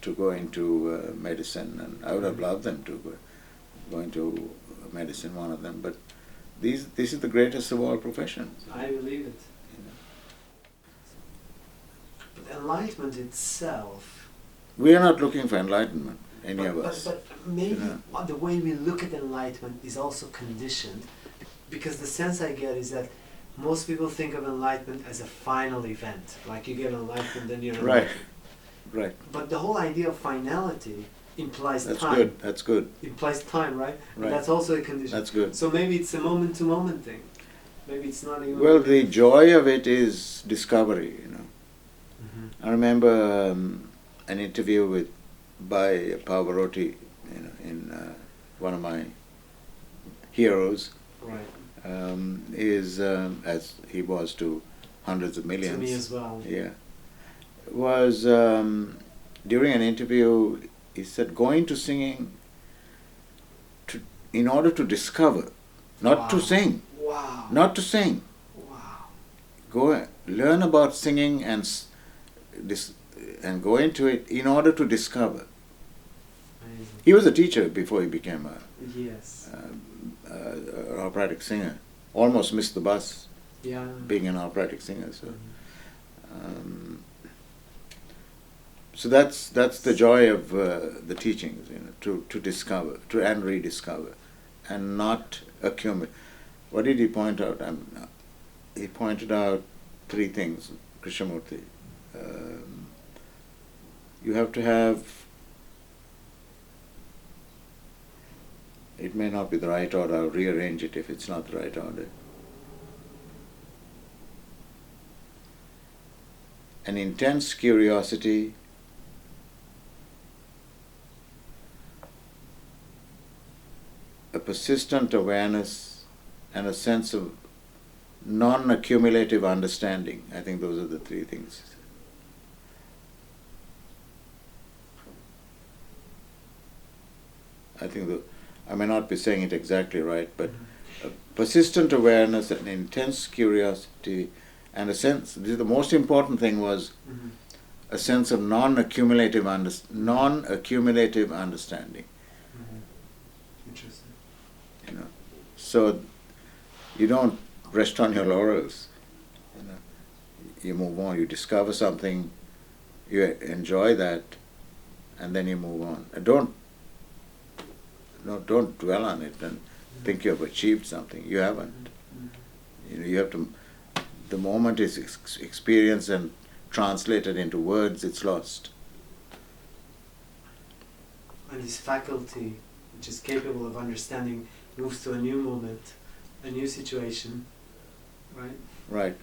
to go into medicine, and I would have loved them to go into medicine, one of them. But this is the greatest of all professions. I believe it. You know. But enlightenment itself. We are not looking for enlightenment, any of us. But maybe You know. the way we look at enlightenment is also conditioned, because the sense I get is that most people think of enlightenment as a final event, like you get enlightenment, then you're Right. enlightened. Right. But the whole idea of finality implies That's time. good. That's good. Implies time, right? Right. That's also a condition. That's good. So maybe it's a moment-to-moment thing. Maybe it's not even. Well, the joy of it is discovery, you know. Mhm. I remember an interview by Pavarotti, you know, in one of my heroes, Right. is as he was to hundreds of millions. To me as well. Yeah, was during an interview. He said, "Going to singing in order to discover, not to Wow. sing, Wow. not to sing. Wow. Go learn about singing and go into it in order to discover." Amazing. He was a teacher before he became Yes. an operatic singer. Almost missed the bus Yeah. being an operatic singer. So, Mhm. so that's the joy of the teachings, you know, to discover, and rediscover, and not accumulate. What did he point out? He pointed out three things, Krishnamurti. You have to have, it may not be the right order, I'll rearrange it if it's not the right order. An intense curiosity, a persistent awareness, and a sense of non-accumulative understanding. I think those are the three things. I think I may not be saying it exactly right, but a persistent awareness, an intense curiosity, and a sense, the most important thing was Mhm. a sense of non-accumulative understanding. Mhm. Interesting. You know, so you don't rest on your laurels. You know, you move on. You discover something, you enjoy that, and then you move on. And don't dwell on it and think you have achieved something. You haven't. Mhm. You know, you have to. The moment is experienced and translated into words, it's lost. And this faculty, which is capable of understanding, moves to a new moment, a new situation, right? Right.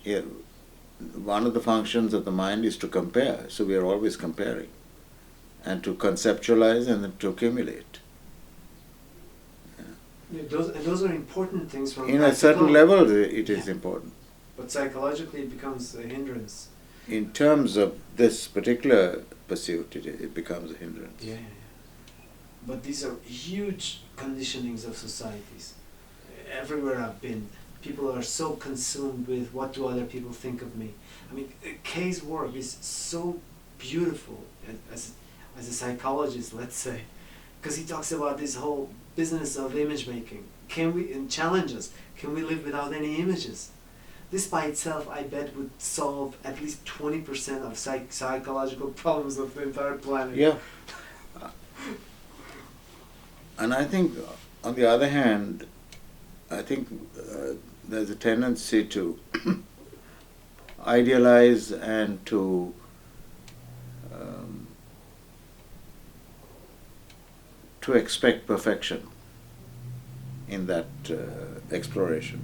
Yeah. One of the functions of the mind is to compare. So we are always comparing, and to conceptualize and then to accumulate. Yeah, those are important things from In a certain practical- level, it is Yeah. important. But psychologically it becomes a hindrance. In terms of this particular pursuit, it becomes a hindrance. Yeah. But these are huge conditionings of societies. Everywhere I've been, people are so consumed with what do other people think of me. I mean, Kay's work is so beautiful as a psychologist, let's say. because he talks about this whole business of image making. Can we, and challenges, can we live without any images? This by itself, I bet, would solve at least 20% of psychological problems of the entire planet. Yeah. And I think, on the other hand, I think there's a tendency to idealize and to expect perfection in that exploration.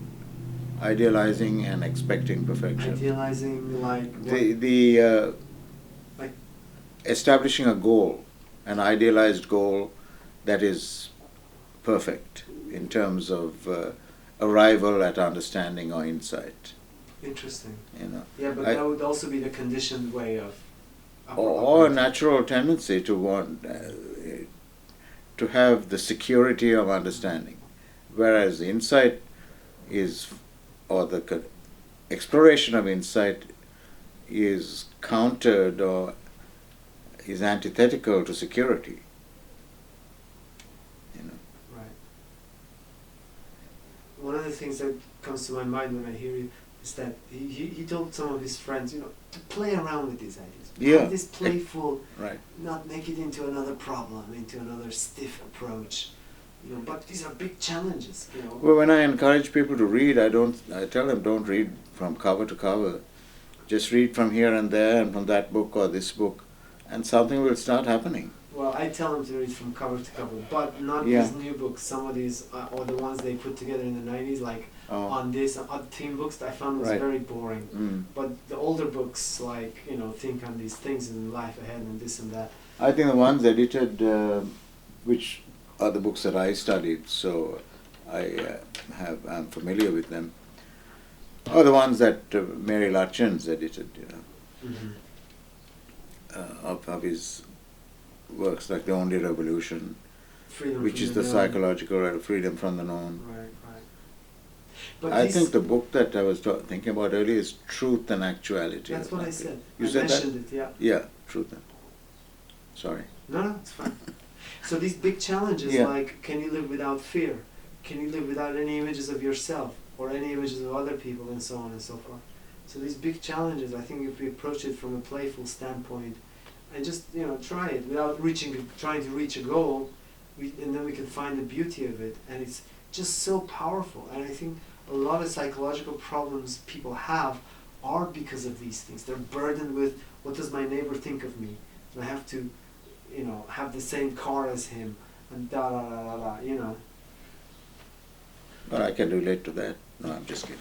Idealizing and expecting perfection. Idealizing, like like establishing a goal, an idealized goal that is perfect in terms of arrival at understanding or insight. Interesting. You know. Yeah, but that would also be the conditioned way of. Or a natural tendency to want to have the security of understanding, whereas insight is, or the exploration of insight is countered or is antithetical to security. You know. Right. One of the things that comes to my mind when I hear you is that he told some of his friends, you know, to play around with these ideas. Yeah. Have this playful, Right. not make it into another problem, into another stiff approach. You know, but these are big challenges, you know. Well, when I encourage people to read, I tell them don't read from cover to cover. Just read from here and there and from that book or this book, and something will start happening. Well, I tell them to read from cover to cover, but not Yeah. these new books. Some of these, or the ones they put together in the 90s, like on this, theme books, I found was Right. very boring. Mm. But the older books, like, you know, Think on These Things and Life Ahead and this and that. I think the ones edited, which are the books that I studied, so I'm familiar with them, are the ones that Mary Lutchens edited, you know, of his works, like The Only Revolution, Freedom which from is the Known. psychological freedom from the known. Right, right. But I these- think the book that I was thinking about earlier is Truth and Actuality. That's or what I something. said. You I said that? mentioned it, yeah. Yeah, Truth and... Sorry. No, it's fine. So these big challenges, Yeah. like, can you live without fear? Can you live without any images of yourself or any images of other people, and so on and so forth? So these big challenges, I think if we approach it from a playful standpoint and just, you know, try it without trying to reach a goal, and then we can find the beauty of it, and it's just so powerful. And I think a lot of psychological problems people have are because of these things. They're burdened with, what does my neighbor think of me? And I have to, you know, have the same car as him, and da da da da da, you know. Well, I can relate to that. No, I'm just kidding.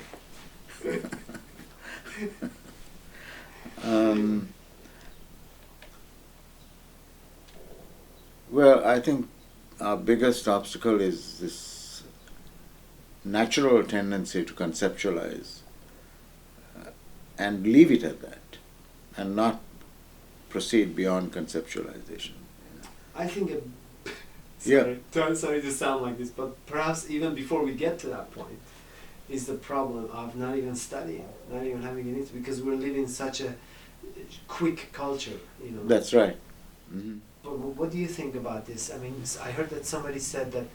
Well, I think our biggest obstacle is this natural tendency to conceptualize and leave it at that, and not proceed beyond conceptualization. I think Yeah. sorry to sound like this, but perhaps even before we get to that point is the problem of not even studying, not even having an interest, because we're living such a quick culture, you know. That's right. Mm-hmm. But what do you think about this? I mean, I heard that somebody said that,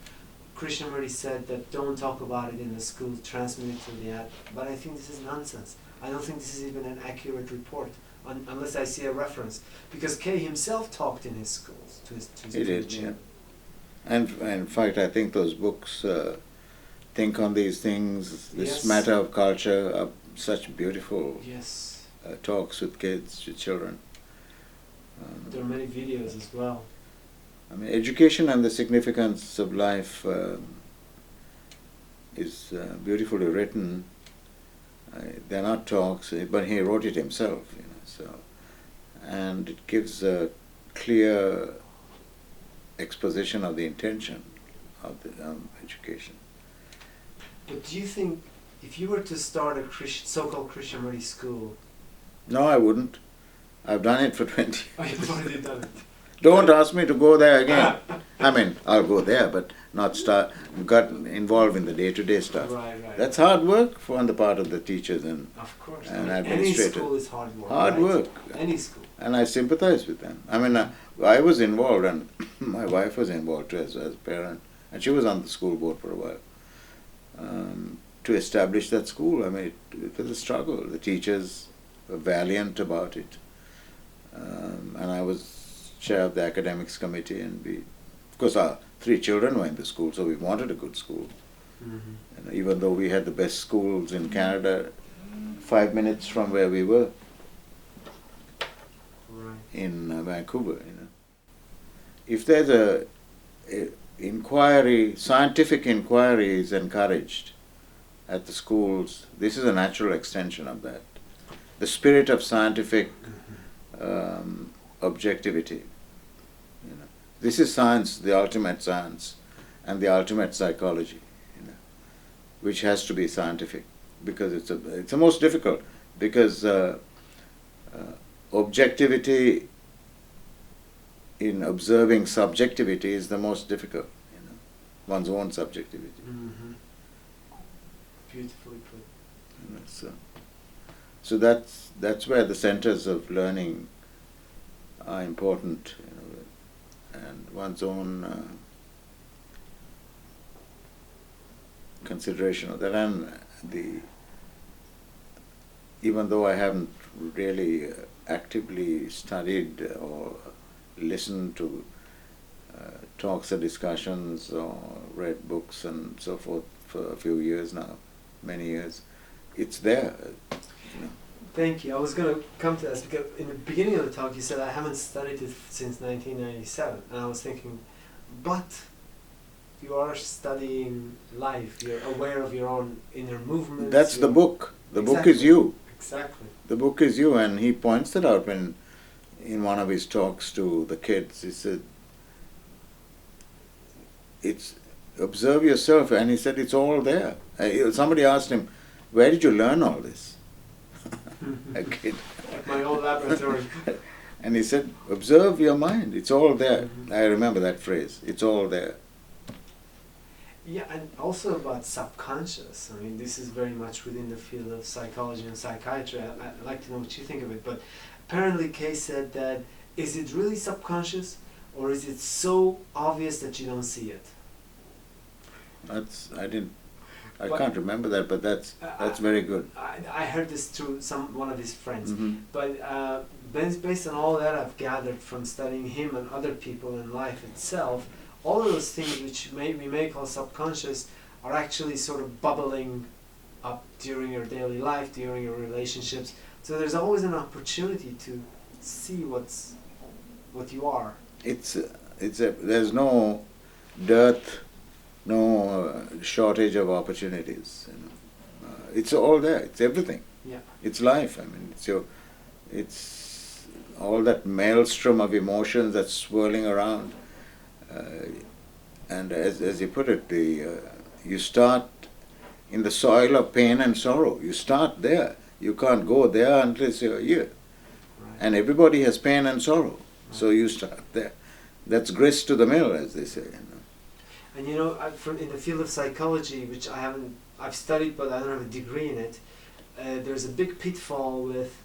Krishnamurti said that don't talk about it in the school, transmit it to the ad. But I think this is nonsense. I don't think this is even an accurate report, unless I see a reference. Because Kay himself talked in his schools to his He did, yeah. And in fact, I think those books, Think on These Things, This Yes. Matter of Culture, are such beautiful Yes. talks with kids, with children. There are many videos as well. I mean, education and the significance of life is beautifully written. They're not talks, but he wrote it himself, you know. So, and it gives a clear exposition of the intention of the education. But do you think, if you were to start a so-called Krishnamurti school, No, I wouldn't. I've done it for 20 oh, years. you've already done it. Don't ask me to go there again. I mean, I'll go there, but not got involved in the day-to-day stuff. Right, right. That's hard work on the part of the teachers and Of course. And Any administrator. school is hard work. hard right? work. Any school. And I sympathize with them. I mean, I was involved, and my wife was involved too as a parent, and she was on the school board for a while. To establish that school, I mean, it was a struggle. The teachers were valiant about it, and I was chair of the academics committee, and of course, our 3 children were in the school, so we wanted a good school. Mm-hmm. And even though we had the best schools in Canada, 5 minutes from where we were, Right. in Vancouver, if there's a inquiry, scientific inquiry is encouraged at the schools, this is a natural extension of that. The spirit of scientific objectivity. This is science, the ultimate science, and the ultimate psychology, which has to be scientific, because it's the most difficult, because objectivity in observing subjectivity is the most difficult, one's own subjectivity. Mm-hmm. Beautifully put. So that's where the centers of learning are important, and one's own consideration of that. And even though I haven't really actively studied or listened to talks or discussions or read books and so forth for a few years now, many years, it's there. Thank you. I was going to come to this because in the beginning of the talk you said I haven't studied it since 1997, and I was thinking, but you are studying life, you're aware of your own inner movements. That's the book. The book Exactly. is you. Exactly. The book is you, and he points that out in one of his talks to the kids. He said, "It's observe yourself," and he said, "It's all there." Somebody asked him, "Where did you learn all this?" A kid. My own laboratory. And he said, "Observe your mind. It's all there." Mm-hmm. I remember that phrase. It's all there. Yeah, and also about subconscious. I mean, this is very much within the field of psychology and psychiatry. I'd like to know what you think of it. But apparently Kay said that, is it really subconscious, or is it so obvious that you don't see it? I can't remember that, but that's very good. I heard this through one of his friends. Mm-hmm. But based on all that I've gathered from studying him and other people in life itself, all of those things which we may call subconscious are actually sort of bubbling up during your daily life, during your relationships. So there's always an opportunity to see what you are. There's no dearth, no shortage of opportunities. It's all there. It's everything. Yeah. It's life. I mean, it's all that maelstrom of emotions that's swirling around. And as you put it, you start in the soil of pain and sorrow. You start there. You can't go there unless you're here. Right. And everybody has pain and sorrow. Right. So you start there. That's grist to the mill, as they say. And in the field of psychology, which I've studied, but I don't have a degree in it, there's a big pitfall with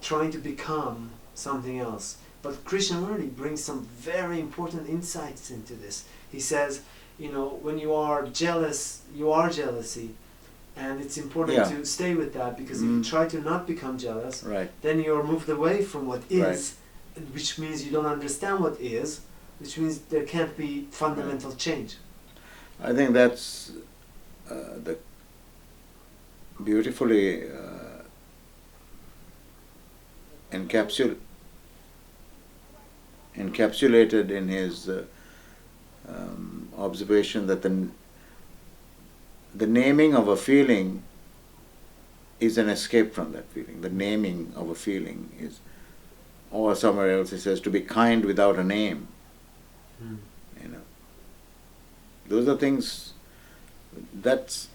trying to become something else. But Krishnamurti brings some very important insights into this. He says, when you are jealous, you are jealousy. And it's important to stay with that, because if you try to not become jealous, right, then you're moved away from what is, which means you don't understand what is, which means there can't be fundamental change. I think that's the beautifully encapsulated in his observation that the naming of a feeling is an escape from that feeling. The naming of a feeling is, or somewhere else he says, to be kind without a name. Those are things that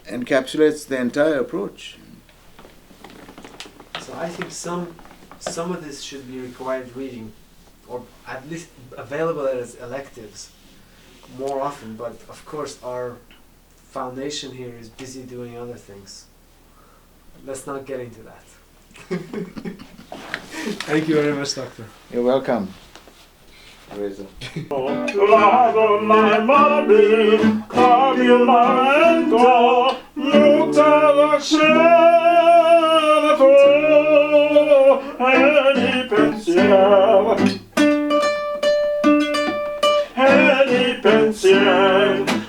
encapsulates the entire approach. So I think some of this should be required reading, or at least available as electives more often. But of course our foundation here is busy doing other things. Let's not get into that. Thank you very much, Doctor. You're welcome. Reza. Lado my mobile, camionamento, muta la scena tua, e di pensiero, e di pensiero,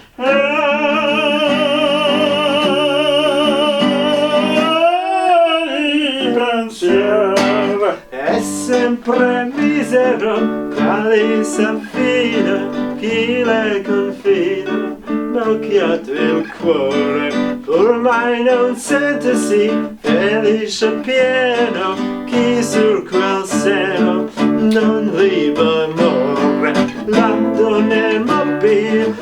È sempre misero, quale s'affida, chi le confida, ma occhiato il cuore, ormai non sentesi, felice pieno, chi sur quel seno non vive amore, la donna è mobile,